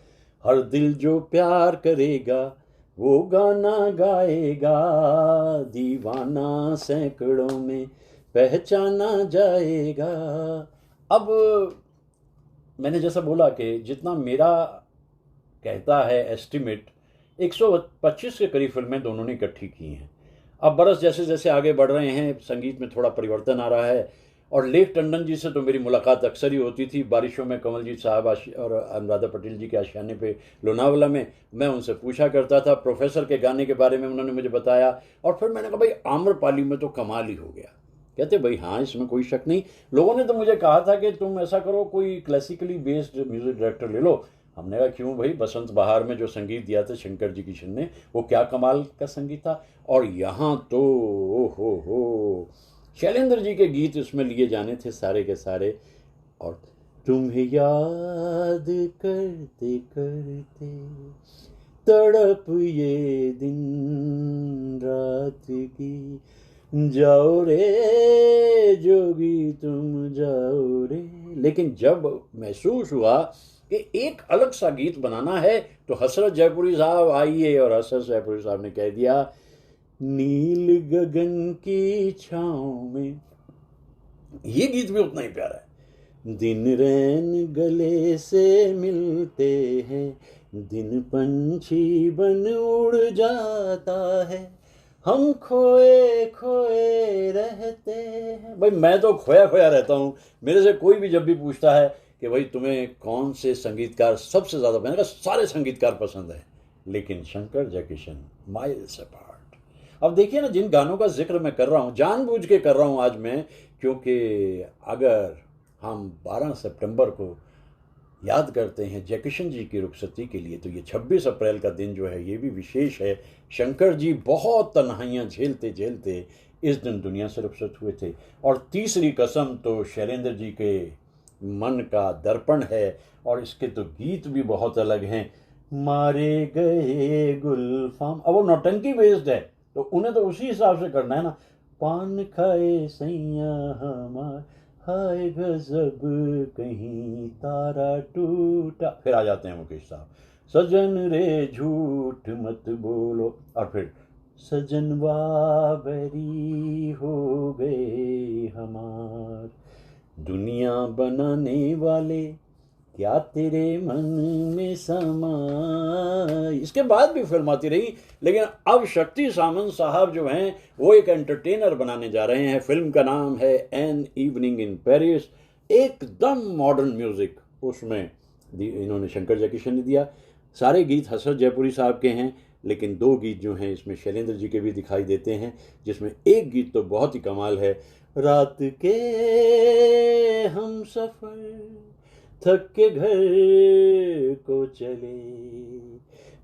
हर दिल जो प्यार करेगा वो गाना गाएगा, दीवाना सैकड़ों में पहचाना जाएगा। अब मैंने जैसा बोला कि जितना मेरा कहता है एस्टिमेट, 125 के करीब फिल्में दोनों ने इकट्ठी की हैं। अब बरस जैसे जैसे आगे बढ़ रहे हैं, संगीत में थोड़ा परिवर्तन आ रहा है। और लेख टंडन जी से तो मेरी मुलाकात अक्सर ही होती थी, बारिशों में कमलजीत साहब और अनुराधा पटेल जी के आशियाने पे लोनावला में। मैं उनसे पूछा करता था, प्रोफेसर के गाने के बारे में उन्होंने मुझे बताया। और फिर मैंने कहा भाई आम्रपाली में तो कमाल ही हो गया। कहते भाई हाँ, इसमें कोई शक नहीं। लोगों ने तो मुझे कहा था कि तुम ऐसा करो, कोई क्लासिकली बेस्ड म्यूजिक डायरेक्टर ले लो। हमने कहा क्यों भाई, बसंत बहार में जो संगीत दिया था शंकर जी किशन ने, वो क्या कमाल का संगीत था। और यहाँ तो हो शैलेंद्र जी के गीत इसमें लिए जाने थे सारे के सारे। और तुम्हें याद करते करते तड़प ये दिन रात की, जाओ रे जोगी तुम जाओ रे। लेकिन जब महसूस हुआ कि एक अलग सा गीत बनाना है, तो हसरत जयपुरी साहब आइए, और हसरत जयपुरी साहब ने कह दिया, नील गगन की छाँव में। ये गीत भी उतना ही प्यारा है। दिन रैन गले से मिलते हैं, दिन पंछी बन उड़ जाता है, हम खोए खोए रहते हैं। भाई मैं तो खोया खोया रहता हूँ। मेरे से कोई भी जब भी पूछता है कि भाई तुम्हें कौन से संगीतकार सबसे ज़्यादा, मैंने कहा सारे संगीतकार पसंद हैं, लेकिन शंकर जयकिशन माइल्स अपार्ट। अब देखिए ना, जिन गानों का जिक्र मैं कर रहा हूँ, जानबूझ के कर रहा हूँ आज मैं, क्योंकि अगर हम 12 सितंबर को याद करते हैं जयकिशन जी की रुखसती के लिए, तो ये 26 अप्रैल का दिन जो है ये भी विशेष है। शंकर जी बहुत तन्हाइयाँ झेलते झेलते इस दिन दुनिया से रुखसत हुए थे। और तीसरी कसम तो शैलेंद्र जी के मन का दर्पण है, और इसके तो गीत भी बहुत अलग हैं। मारे गए गुलफाम, अब वो नौटंकी बेस्ड है, तो उन्हें तो उसी हिसाब से करना है ना। पान खाए सैया हमार, हाय गजब कहीं तारा टूटा। फिर आ जाते हैं मुकेश साहब, सजन रे झूठ मत बोलो। और फिर सजनवा बैरी हो गए हमार, दुनिया बनाने वाले क्या तेरे मन में समा। इसके बाद भी फिल्म आती रही, लेकिन अब शक्ति सामंत साहब जो हैं वो एक एंटरटेनर बनाने जा रहे हैं। फिल्म का नाम है एन इवनिंग इन पेरिस, एकदम मॉडर्न म्यूजिक उसमें इन्होंने शंकर जयकिशन ने दिया। सारे गीत हसरत जयपुरी साहब के हैं, लेकिन 2 गीत जो हैं इसमें शैलेंद्र जी के भी दिखाई देते हैं, जिसमें एक गीत तो बहुत ही कमाल है, रात के हम सफर थक के घर को चले,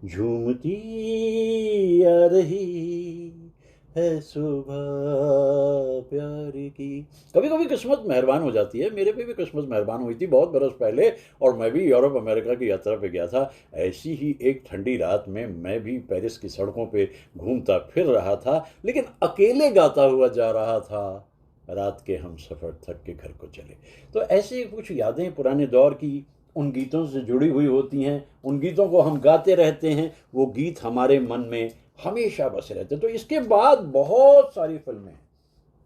झूमती आ रही है सुबह प्यार की। कभी कभी किस्मत मेहरबान हो जाती है, मेरे पे भी किस्मत मेहरबान हुई थी बहुत बरस पहले, और मैं भी यूरोप अमेरिका की यात्रा पे गया था। ऐसी ही एक ठंडी रात में मैं भी पेरिस की सड़कों पे घूमता फिर रहा था, लेकिन अकेले गाता हुआ जा रहा था, रात के हम सफ़र थक के घर को चले। तो ऐसे कुछ यादें पुराने दौर की उन गीतों से जुड़ी हुई होती हैं, उन गीतों को हम गाते रहते हैं, वो गीत हमारे मन में हमेशा बसे रहते हैं। तो इसके बाद बहुत सारी फिल्में,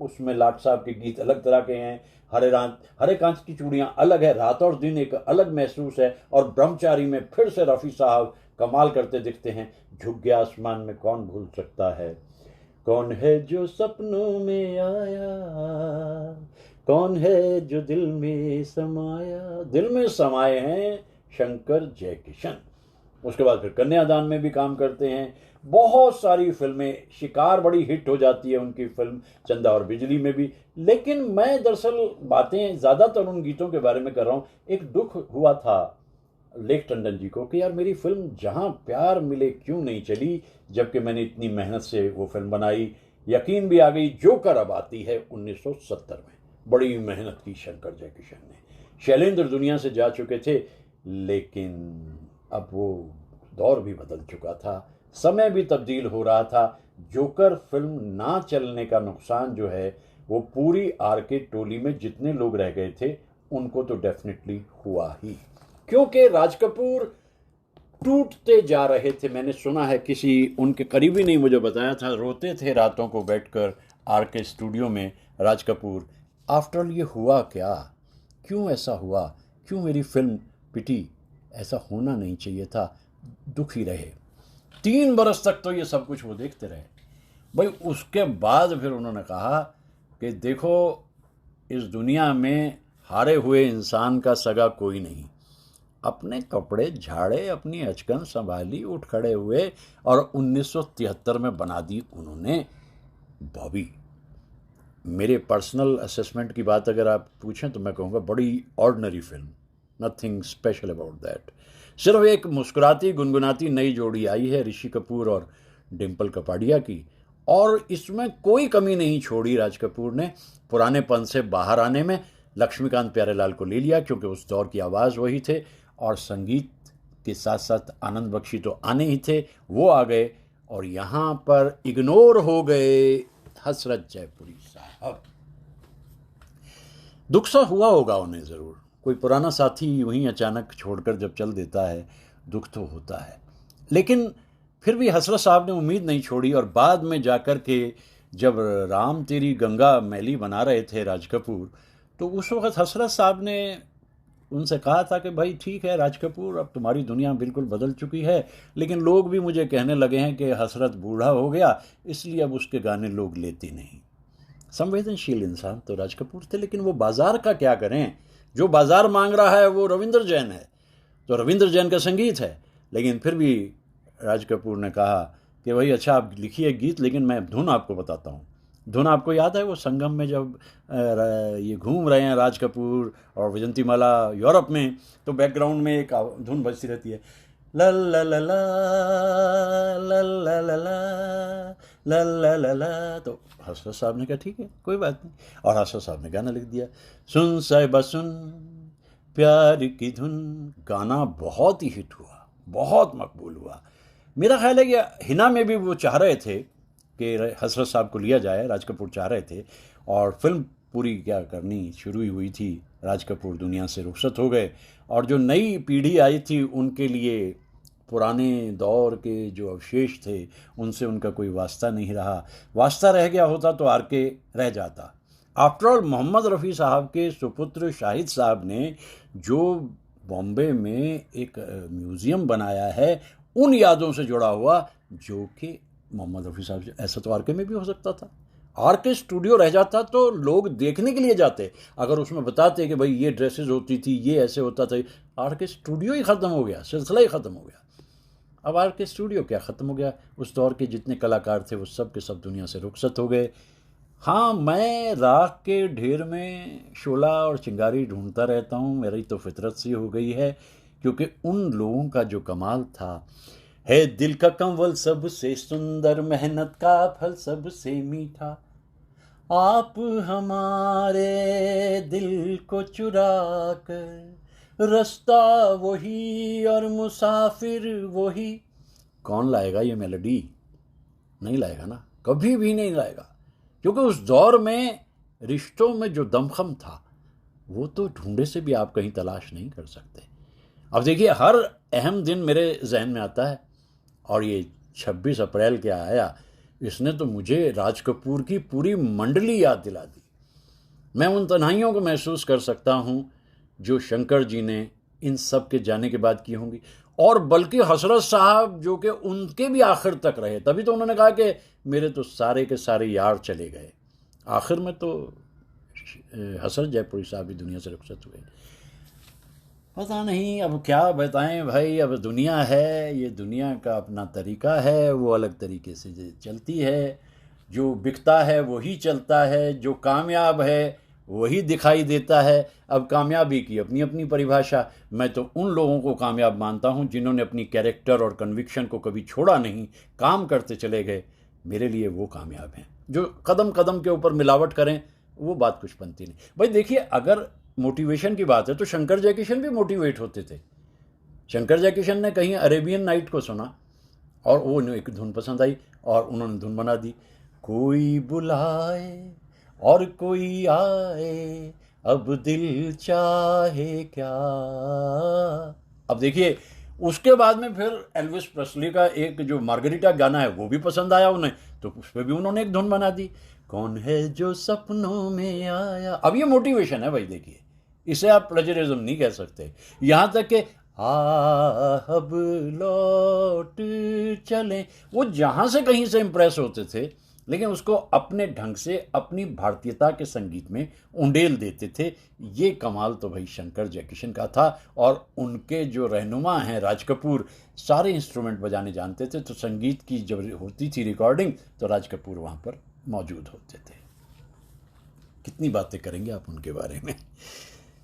उसमें लाट साहब के गीत अलग तरह के हैं, हरे कांच की चूड़ियाँ अलग है, रात और दिन एक अलग महसूस है, और ब्रह्मचारी में फिर से रफ़ी साहब कमाल करते दिखते हैं। झुक गया आसमान में कौन भूल सकता है, कौन है जो सपनों में आया, कौन है जो दिल में समाया। दिल में समाये हैं शंकर जयकिशन। उसके बाद फिर कन्यादान में भी काम करते हैं, बहुत सारी फिल्में, शिकार बड़ी हिट हो जाती है उनकी फिल्म, चंदा और बिजली में भी। लेकिन मैं दरअसल बातें ज़्यादातर उन गीतों के बारे में कर रहा हूँ। एक दुख हुआ था लेख टंडन जी को कि यार मेरी फिल्म जहाँ प्यार मिले क्यों नहीं चली, जबकि मैंने इतनी मेहनत से वो फिल्म बनाई। यकीन भी आ गई, जोकर अब आती है 1970 में। बड़ी मेहनत की शंकर जयकिशन ने। शैलेंद्र दुनिया से जा चुके थे, लेकिन अब वो दौर भी बदल चुका था, समय भी तब्दील हो रहा था। जोकर फिल्म ना चलने का नुकसान जो है वो पूरी आर के टोली में जितने लोग रह गए थे उनको तो डेफिनेटली हुआ ही, क्योंकि राज कपूर टूटते जा रहे थे। मैंने सुना है, किसी उनके करीबी ने मुझे बताया था, रोते थे रातों को बैठकर आर के स्टूडियो में राज कपूर। आफ्टर ऑल ये हुआ क्या, क्यों ऐसा हुआ, क्यों मेरी फिल्म पिटी, ऐसा होना नहीं चाहिए था। दुखी रहे 3 बरस तक, तो ये सब कुछ वो देखते रहे भाई। उसके बाद फिर उन्होंने कहा कि देखो, इस दुनिया में हारे हुए इंसान का सगा कोई नहीं। अपने कपड़े झाड़े, अपनी अचकन संभाली, उठ खड़े हुए और 1973 में बना दी उन्होंने बॉबी। मेरे पर्सनल असेसमेंट की बात अगर आप पूछें तो मैं कहूँगा बड़ी ordinary film, nothing special about that. सिर्फ एक मुस्कुराती गुनगुनाती नई जोड़ी आई है, ऋषि कपूर और डिम्पल कपाड़िया की, और इसमें कोई कमी नहीं छोड़ी राज कपूर ने पुरानेपन से बाहर आने में। लक्ष्मीकांत प्यारेलाल को ले लिया क्योंकि उस दौर की आवाज़ वही थे, और संगीत के साथ साथ आनंद बख्शी तो आने ही थे, वो आ गए, और यहाँ पर इग्नोर हो गए हसरत जयपुरी साहब। दुख सा हुआ होगा उन्हें ज़रूर, कोई पुराना साथी वहीं अचानक छोड़कर जब चल देता है दुख तो होता है। लेकिन फिर भी हसरत साहब ने उम्मीद नहीं छोड़ी, और बाद में जाकर के जब राम तेरी गंगा मैली बना रहे थे राज कपूर, तो उस वक्त हसरत साहब ने उनसे कहा था कि भाई ठीक है राज कपूर, अब तुम्हारी दुनिया बिल्कुल बदल चुकी है, लेकिन लोग भी मुझे कहने लगे हैं कि हसरत बूढ़ा हो गया, इसलिए अब उसके गाने लोग लेते नहीं। संवेदनशील इंसान तो राज कपूर थे, लेकिन वो बाजार का क्या करें, जो बाजार मांग रहा है वो रविंद्र जैन है, तो रविंद्र जैन का संगीत है। लेकिन फिर भी राज कपूर ने कहा कि भाई अच्छा आप लिखिए गीत, लेकिन मैं धुन आपको बताता हूँ। धुन आपको याद है वो संगम में जब ये घूम रहे हैं राज कपूर और वैजंतीमाला यूरोप में, तो बैकग्राउंड में एक धुन बजती रहती है, ला ला ला ला ला ला ला ला ला ला ला। तो हसरत साहब ने कहा ठीक है कोई बात नहीं, और हसरत साहब ने गाना लिख दिया, सुन साहिबा सुन प्यार की धुन। गाना बहुत ही हिट हुआ, बहुत मकबूल हुआ। मेरा ख्याल है कि हिना में भी वो चाह रहे थे कि हसरत साहब को लिया जाए, राज कपूर चाह रहे थे, और फिल्म पूरी क्या करनी शुरू ही हुई थी, राज कपूर दुनिया से रुखसत हो गए, और जो नई पीढ़ी आई थी उनके लिए पुराने दौर के जो अवशेष थे उनसे उनका कोई वास्ता नहीं रहा। वास्ता रह गया होता तो आर के रह जाता। आफ्टर ऑल मोहम्मद रफ़ी साहब के सुपुत्र शाहिद साहब ने जो बॉम्बे में एक म्यूज़ियम बनाया है, उन यादों से जुड़ा हुआ, जो कि मोहम्मद रफ़ी साहब से, ऐसा तो आर के में भी हो सकता था। आर के स्टूडियो रह जाता तो लोग देखने के लिए जाते, अगर उसमें बताते कि भाई ये ड्रेसेस होती थी, ये ऐसे होता था। आर के स्टूडियो ही ख़त्म हो गया, सिलसिला ही ख़त्म हो गया। अब आर के स्टूडियो क्या ख़त्म हो गया, उस दौर के जितने कलाकार थे वो सब के सब दुनिया से रुखसत हो गए। हाँ, मैं राख के ढेर में शोला और चिंगारी ढूंढता रहता हूँ, मेरी तो फितरत सी हो गई है, क्योंकि उन लोगों का जो कमाल था, है दिल का कंवल सबसे सुंदर, मेहनत का फल सबसे मीठा, आप हमारे दिल को चुरा कर, रास्ता वही और मुसाफिर वही। कौन लाएगा ये मेलोडी? नहीं लाएगा ना, कभी भी नहीं लाएगा, क्योंकि उस दौर में रिश्तों में जो दमखम था वो तो ढूंढे से भी आप कहीं तलाश नहीं कर सकते। अब देखिए, हर अहम दिन मेरे जहन में आता है, और ये 26 अप्रैल क्या आया, इसने तो मुझे राज कपूर की पूरी मंडली याद दिला दी। मैं उन तन्हाइयों को महसूस कर सकता हूँ जो शंकर जी ने इन सब के जाने के बाद की होंगी, और बल्कि हसरत साहब जो कि उनके भी आखिर तक रहे, तभी तो उन्होंने कहा कि मेरे तो सारे के सारे यार चले गए। आखिर में तो हसरत जयपुरी साहब भी दुनिया से रुखसत हुए। पता नहीं अब क्या बताएं भाई, अब दुनिया है, ये दुनिया का अपना तरीका है, वो अलग तरीके से चलती है। जो बिकता है वही चलता है, जो कामयाब है वही दिखाई देता है। अब कामयाबी की अपनी अपनी परिभाषा। मैं तो उन लोगों को कामयाब मानता हूं जिन्होंने अपनी कैरेक्टर और कन्विक्शन को कभी छोड़ा नहीं, काम करते चले गए। मेरे लिए वो कामयाब हैं। जो कदम कदम के ऊपर मिलावट करें, वो बात कुछ बनती नहीं। भाई देखिए, अगर मोटिवेशन की बात है तो शंकर जयकिशन भी मोटिवेट होते थे। शंकर जयकिशन ने कहीं अरेबियन नाइट को सुना और वो उन्हें एक धुन पसंद आई और उन्होंने धुन बना दी, कोई बुलाए और कोई आए, अब दिल चाहे क्या। अब देखिए, उसके बाद में फिर एल्विस प्रेस्ली का एक जो मार्गरीटा गाना है वो भी पसंद आया उन्हें, तो उस पर भी उन्होंने एक धुन बना दी, कौन है जो सपनों में आया। अब ये मोटिवेशन है भाई। देखिए, इसे आप प्लेजरिज्म नहीं कह सकते। यहाँ तक कि अब लौट चलें, वो जहाँ से कहीं से इम्प्रेस होते थे, लेकिन उसको अपने ढंग से अपनी भारतीयता के संगीत में उंडेल देते थे। ये कमाल तो भाई शंकर जयकिशन का था। और उनके जो रहनुमा हैं राज कपूर, सारे इंस्ट्रूमेंट बजाने जानते थे, तो संगीत की जब होती थी रिकॉर्डिंग तो राज कपूर वहाँ पर मौजूद होते थे। कितनी बातें करेंगे आप उनके बारे में।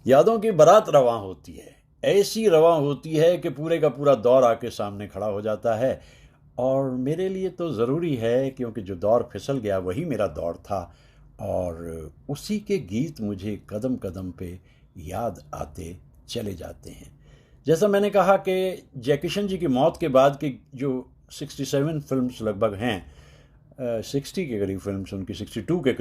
यादों की बारात रवां होती है, ऐसी रवां होती है कि पूरे का पूरा दौर आके सामने खड़ा हो जाता है। और मेरे लिए तो ज़रूरी है, क्योंकि जो दौर फिसल गया वही मेरा दौर था, और उसी के गीत मुझे कदम कदम पे याद आते चले जाते हैं। जैसा मैंने कहा कि जयकिशन जी की मौत के बाद की जो 67 फिल्म्स लगभग हैं, 60 के करीब फिल्म्स उनकी, 62 के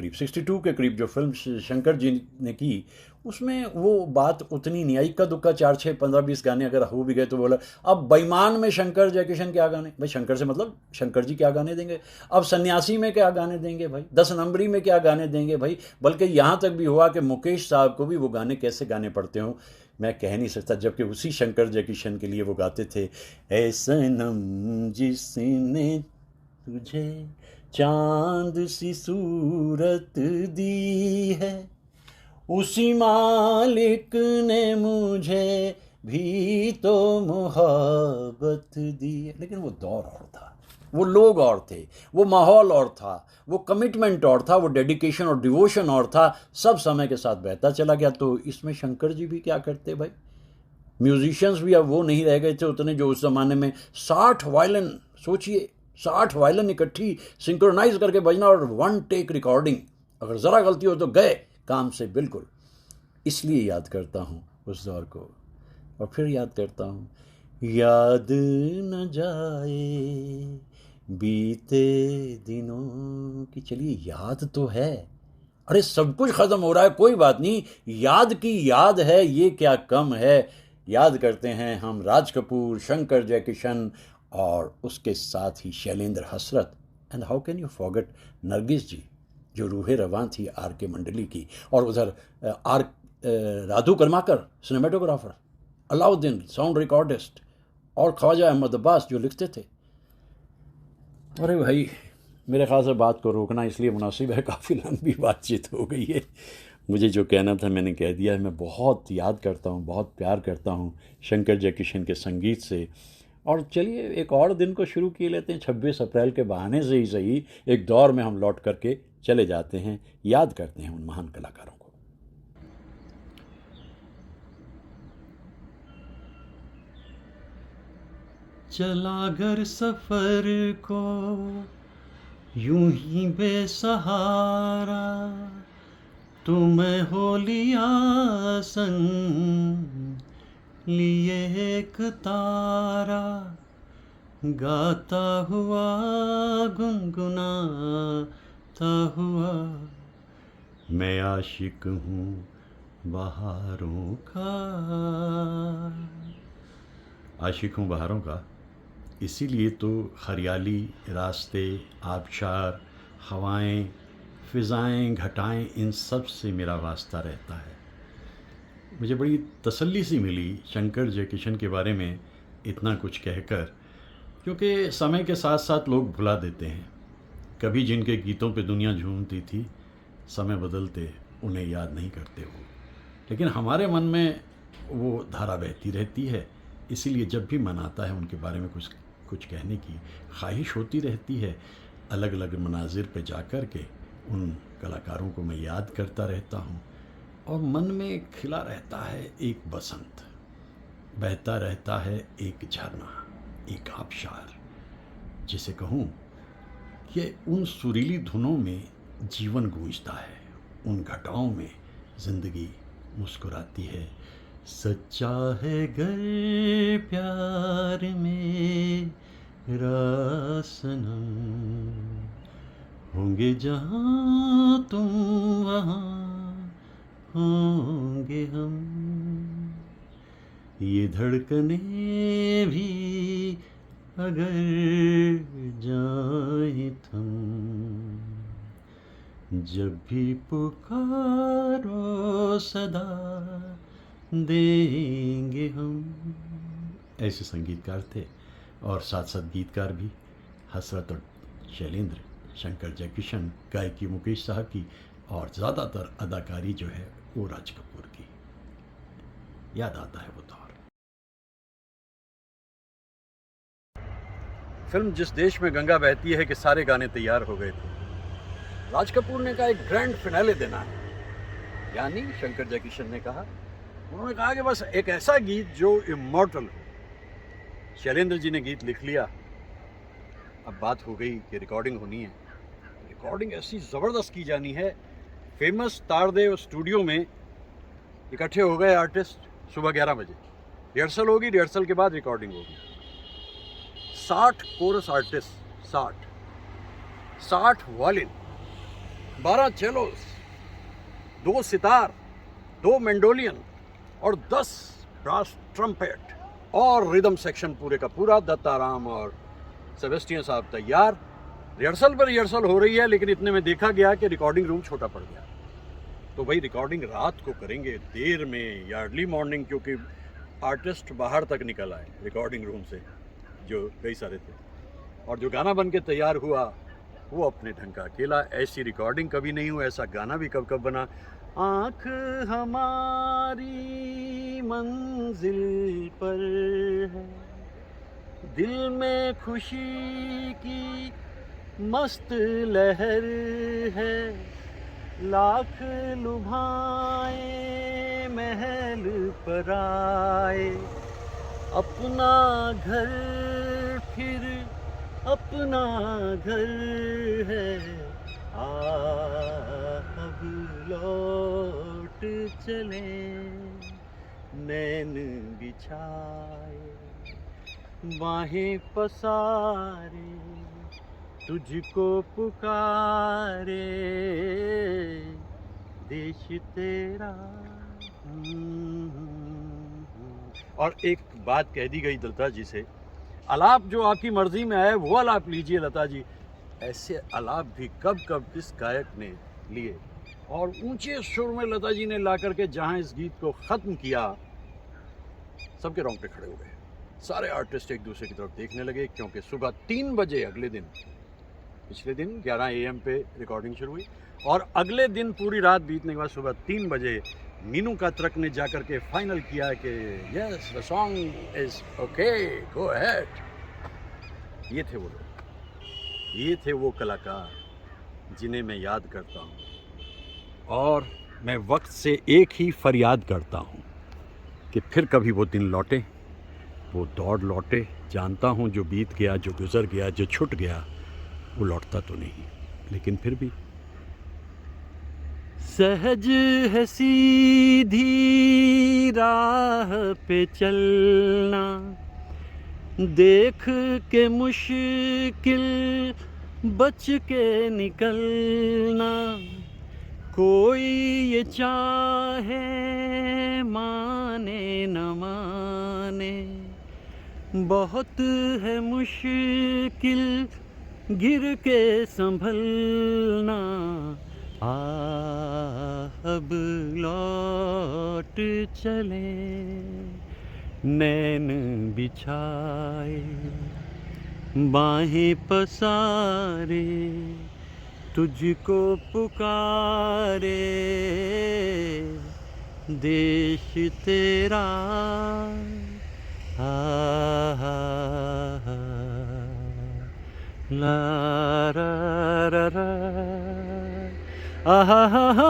करीब जो फिल्म शंकर जी ने की, उसमें वो बात उतनी नहीं आई। इक्का दुक्का 4, 6, 15, 20 गाने अगर हो भी गए तो बोला। अब बेईमान में शंकर जयकिशन क्या गाने, भाई शंकर से मतलब शंकर जी क्या गाने देंगे। अब सन्यासी में क्या गाने देंगे भाई, 10 नंबरी में क्या गाने देंगे भाई। बल्कि यहाँ तक भी हुआ कि मुकेश साहब को भी वो गाने कैसे गाने पड़ते हों मैं कह नहीं सकता, जबकि उसी शंकर जयकिशन के लिए वो गाते थे, ऐ सनम जिसने तुझे चांद सी सूरत दी है, उसी मालिक ने मुझे भी तो मोहब्बत दी है। लेकिन वो दौर और था, वो लोग और थे, वो माहौल और था, वो कमिटमेंट और था, वो डेडिकेशन और डिवोशन और था। सब समय के साथ बहता चला गया। तो इसमें शंकर जी भी क्या करते भाई। म्यूजिशियंस भी अब वो नहीं रह गए थे उतने जो उस ज़माने में 60 वायलिन, सोचिए 60 वायलिन इकट्ठी सिंक्रोनाइज करके बजना और 1 टेक रिकॉर्डिंग। अगर ज़रा गलती हो तो गए काम से बिल्कुल। इसलिए याद करता हूँ उस दौर को। और फिर याद करता हूँ, याद न जाए बीते दिनों की। चलिए, याद तो है। अरे सब कुछ ख़त्म हो रहा है, कोई बात नहीं, याद की याद है, ये क्या कम है। याद करते हैं हम राज कपूर, शंकर जयकिशन और उसके साथ ही Shailendra Hasrat. And how can you forget Nargis ji, जो रूहे रवां थी आर के मंडली की। और उधर Radhu Karmakar cinematographer, Alauddin sound recordist, और ख्वाजा अहमद अब्बास जो लिखते थे। अरे भाई, मेरे ख्याल से बात को रोकना इसलिए मुनासिब है, काफ़ी लंबी बातचीत हो गई है। मुझे जो कहना था मैंने कह दिया है। मैं बहुत याद करता हूँ, बहुत प्यार करता हूँ शंकर जयकिशन के संगीत से। और चलिए एक और दिन को शुरू किए लेते हैं। 26 अप्रैल के बहाने से ही सही, एक दौर में हम लौट करके चले जाते हैं, याद करते हैं उन महान कलाकारों को। चला घर सफर को यूं ही बेसहारा, तुम्हें हो लिया संग लिए एक तारा, गाता हुआ गुनगुनाता हुआ, मैं आशिक हूँ बहारों का। आशिक हूँ बहारों का, इसीलिए तो हरियाली, रास्ते, आबशार, हवाएं, फ़िज़ाएं, घटाएं, इन सब से मेरा वास्ता रहता है। मुझे बड़ी तसल्ली सी मिली शंकर जयकिशन के बारे में इतना कुछ कहकर, क्योंकि समय के साथ साथ लोग भुला देते हैं। कभी जिनके गीतों पे दुनिया झूमती थी, समय बदलते उन्हें याद नहीं करते वो, लेकिन हमारे मन में वो धारा बहती रहती है। इसीलिए जब भी मन आता है उनके बारे में कुछ कहने की ख्वाहिश होती रहती है। अलग अलग मनाजिर पे जा कर के उन कलाकारों को मैं याद करता रहता हूँ। और मन में खिला रहता है एक बसंत, बहता रहता है एक झरना, एक आबशार, जिसे कहूँ कि उन सुरीली धुनों में जीवन गूंजता है, उन घटाओं में जिंदगी मुस्कुराती है। सच्चा है गर प्यार मेरा सनम, होंगे जहाँ तुम वहाँ होंगे हम, ये धड़कने भी अगर जाए थम, जब भी पुकारो सदा देंगे हम। ऐसे संगीतकार थे और साथ साथ गीतकार भी हसरत और शैलेंद्र, शंकर जयकिशन, गायकी मुकेश साहब की, और ज़्यादातर अदाकारी जो है वो राज कपूर की। याद आता है वो दौर। फिल्म जिस देश में गंगा बहती है कि सारे गाने तैयार हो गए थे। राज कपूर ने कहा एक ग्रैंड फिनाले देना है, यानी शंकर जयकिशन ने कहा, उन्होंने कहा कि बस एक ऐसा गीत जो इमॉर्टल हो। शैलेंद्र जी ने गीत लिख लिया, अब बात हो गई कि रिकॉर्डिंग होनी है। रिकॉर्डिंग ऐसी ज़बरदस्त की जानी है। फेमस तारदेव स्टूडियो में इकट्ठे हो गए आर्टिस्ट सुबह 11 बजे। रिहर्सल होगी, रिहर्सल के बाद रिकॉर्डिंग होगी। 60 chorus artist, 60 violin, 12 cellos, 2 sitar, 2 mandolin और 10 ब्रास ट्रम्पेट और रिदम सेक्शन पूरे का पूरा। दत्ताराम और सेबेस्टियन साहब तैयार। रिहर्सल पर रिहर्सल हो रही है, लेकिन इतने में देखा गया कि रिकॉर्डिंग रूम छोटा पड़ गया। तो भाई रिकॉर्डिंग रात को करेंगे, देर में या अर्ली मॉर्निंग, क्योंकि आर्टिस्ट बाहर तक निकल आए रिकॉर्डिंग रूम से, जो कई सारे थे। और जो गाना बन के तैयार हुआ वो अपने ढंग का अकेला। ऐसी रिकॉर्डिंग कभी नहीं हुई, ऐसा गाना भी कब कब बना। आँख हमारी मंजिल पर है, दिल में खुशी की मस्त लहर है, लाख लुभाए महल पर आए, अपना घर फिर अपना घर है, अब लौट चले नैन बिछाए, बाहें पसारे तुझको पुकारे देश तेरा। और एक बात कह दी गई लता जी से, आलाप जो आपकी मर्जी में आए वो आलाप लीजिए लता जी। ऐसे आलाप भी कब कब इस गायक ने लिए, और ऊंचे सुर में लता जी ने ला करके जहां इस गीत को ख़त्म किया, सबके रोंगटे खड़े हो गए। सारे आर्टिस्ट एक दूसरे की तरफ देखने लगे, क्योंकि सुबह 3 बजे अगले दिन, पिछले दिन 11 AM पे रिकॉर्डिंग शुरू हुई, और अगले दिन पूरी रात बीतने के बाद सुबह 3 बजे मीनू कात्रक ने जाकर के फाइनल किया कि yes the song is okay, go ahead. ये थे वो लोग, ये थे वो कलाकार जिन्हें मैं याद करता हूँ, और मैं वक्त से एक ही फरियाद करता हूँ कि फिर कभी वो दिन लौटे, वो दौड़ लौटे। जानता हूँ जो बीत गया, जो गुज़र गया, जो छूट गया, वो लौटता तो नहीं, लेकिन फिर भी सहज है सीधी राह पे चलना, देख के मुश्किल बच के निकलना, कोई ये चाहे माने न माने, बहुत है मुश्किल गिर के संभलना, अब लौट चले नैन बिछाए, बाहें पसारे तुझको पुकारे देश तेरा। ला रा रा रा, आहा हा हा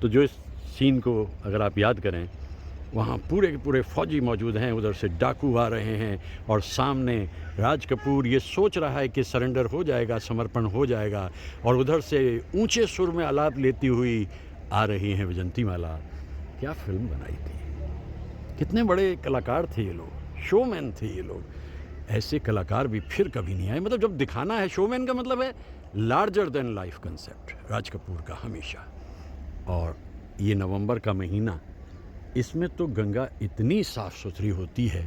तो जो इस सीन को अगर आप याद करें, वहाँ पूरे के पूरे फौजी मौजूद हैं, उधर से डाकू आ रहे हैं और सामने राज कपूर ये सोच रहा है कि सरेंडर हो जाएगा, समर्पण हो जाएगा, और उधर से ऊंचे सुर में आलाप लेती हुई आ रही हैं विजंतीमाला। क्या फिल्म बनाई थी, कितने बड़े कलाकार थे ये लोग, शोमैन थे ये लोग। ऐसे कलाकार भी फिर कभी नहीं आए। मतलब जब दिखाना है, शोमैन का मतलब है larger than life concept Raj Kapoor का हमेशा। और ये नवंबर का महीना, इसमें तो गंगा इतनी साफ़ सुथरी होती है,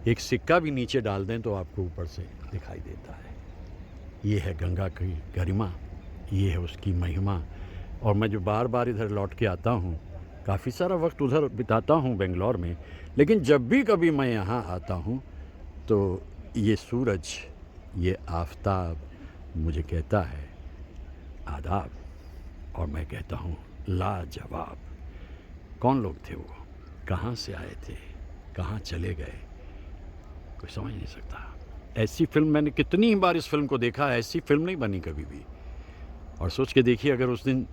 एक सिक्का भी नीचे डाल दें तो आपको ऊपर से दिखाई देता है। ये है गंगा की गरिमा, ये है उसकी महिमा। और मैं जो बार बार इधर लौट के आता हूँ, काफ़ी सारा वक्त उधर बिताता हूँ बेंगलोर में, लेकिन जब भी कभी मैं यहाँ आता हूँ तो ये सूरज, ये आफताब मुझे कहता है आदाब, और मैं कहता हूँ लाजवाब। कौन लोग थे वो, कहाँ से आए थे, कहाँ चले गए, कोई समझ नहीं सकता। ऐसी फिल्म मैंने कितनी बार इस फिल्म को देखा, ऐसी फिल्म नहीं बनी कभी भी। और सोच के देखिए, अगर उस दिन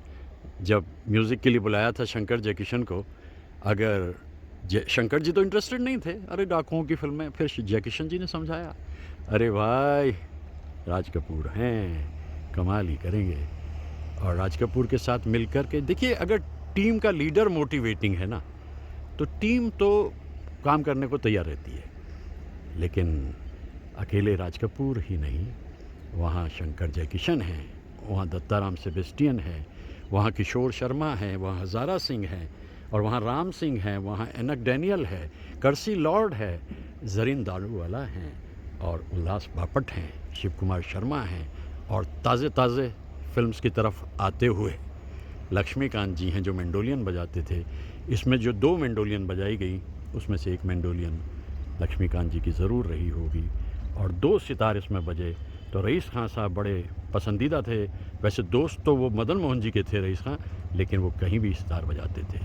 जब म्यूज़िक के लिए बुलाया था शंकर जयकिशन को, अगर शंकर जी तो इंटरेस्टेड नहीं थे, अरे डाकुओं की फिल्म में, फिर जयकिशन जी ने समझाया, अरे भाई राज कपूर हैं, कमाल ही करेंगे। और राज कपूर के साथ मिलकर के देखिए, अगर टीम का लीडर मोटिवेटिंग है ना, तो टीम तो काम करने को तैयार रहती है। लेकिन अकेले राज कपूर ही नहीं, वहाँ शंकर जयकिशन हैं, वहाँ दत्ताराम सेबेस्टियन है, वहाँ किशोर शर्मा है, वहाँ हज़ारा सिंह है, और वहाँ राम सिंह है, वहाँ एनक डैनियल है, कर्सी लॉर्ड है, जरीन दारूवाला हैं, और उल्लास बापट हैं, शिव कुमार शर्मा हैं, और ताज़े ताज़े फिल्म्स की तरफ आते हुए लक्ष्मीकांत जी हैं जो मेंडोलियन बजाते थे। इसमें जो 2 मेंडोलियन बजाई गई, उसमें से एक मेंडोलियन लक्ष्मीकांत जी की ज़रूर रही होगी, और 2 सितार इसमें बजे। तो रईस खां साहब बड़े पसंदीदा थे। वैसे दोस्त तो वो मदन मोहन जी के थे रईस खां, लेकिन वो कहीं भी सितार बजाते थे।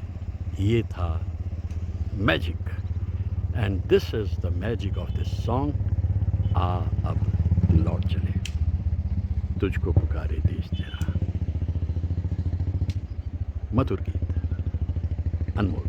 ये था magic, and this is the magic of this song. आ अब लौट चले, तुझको पुकारे देश तेरा। मधुर गीत, अनमोल।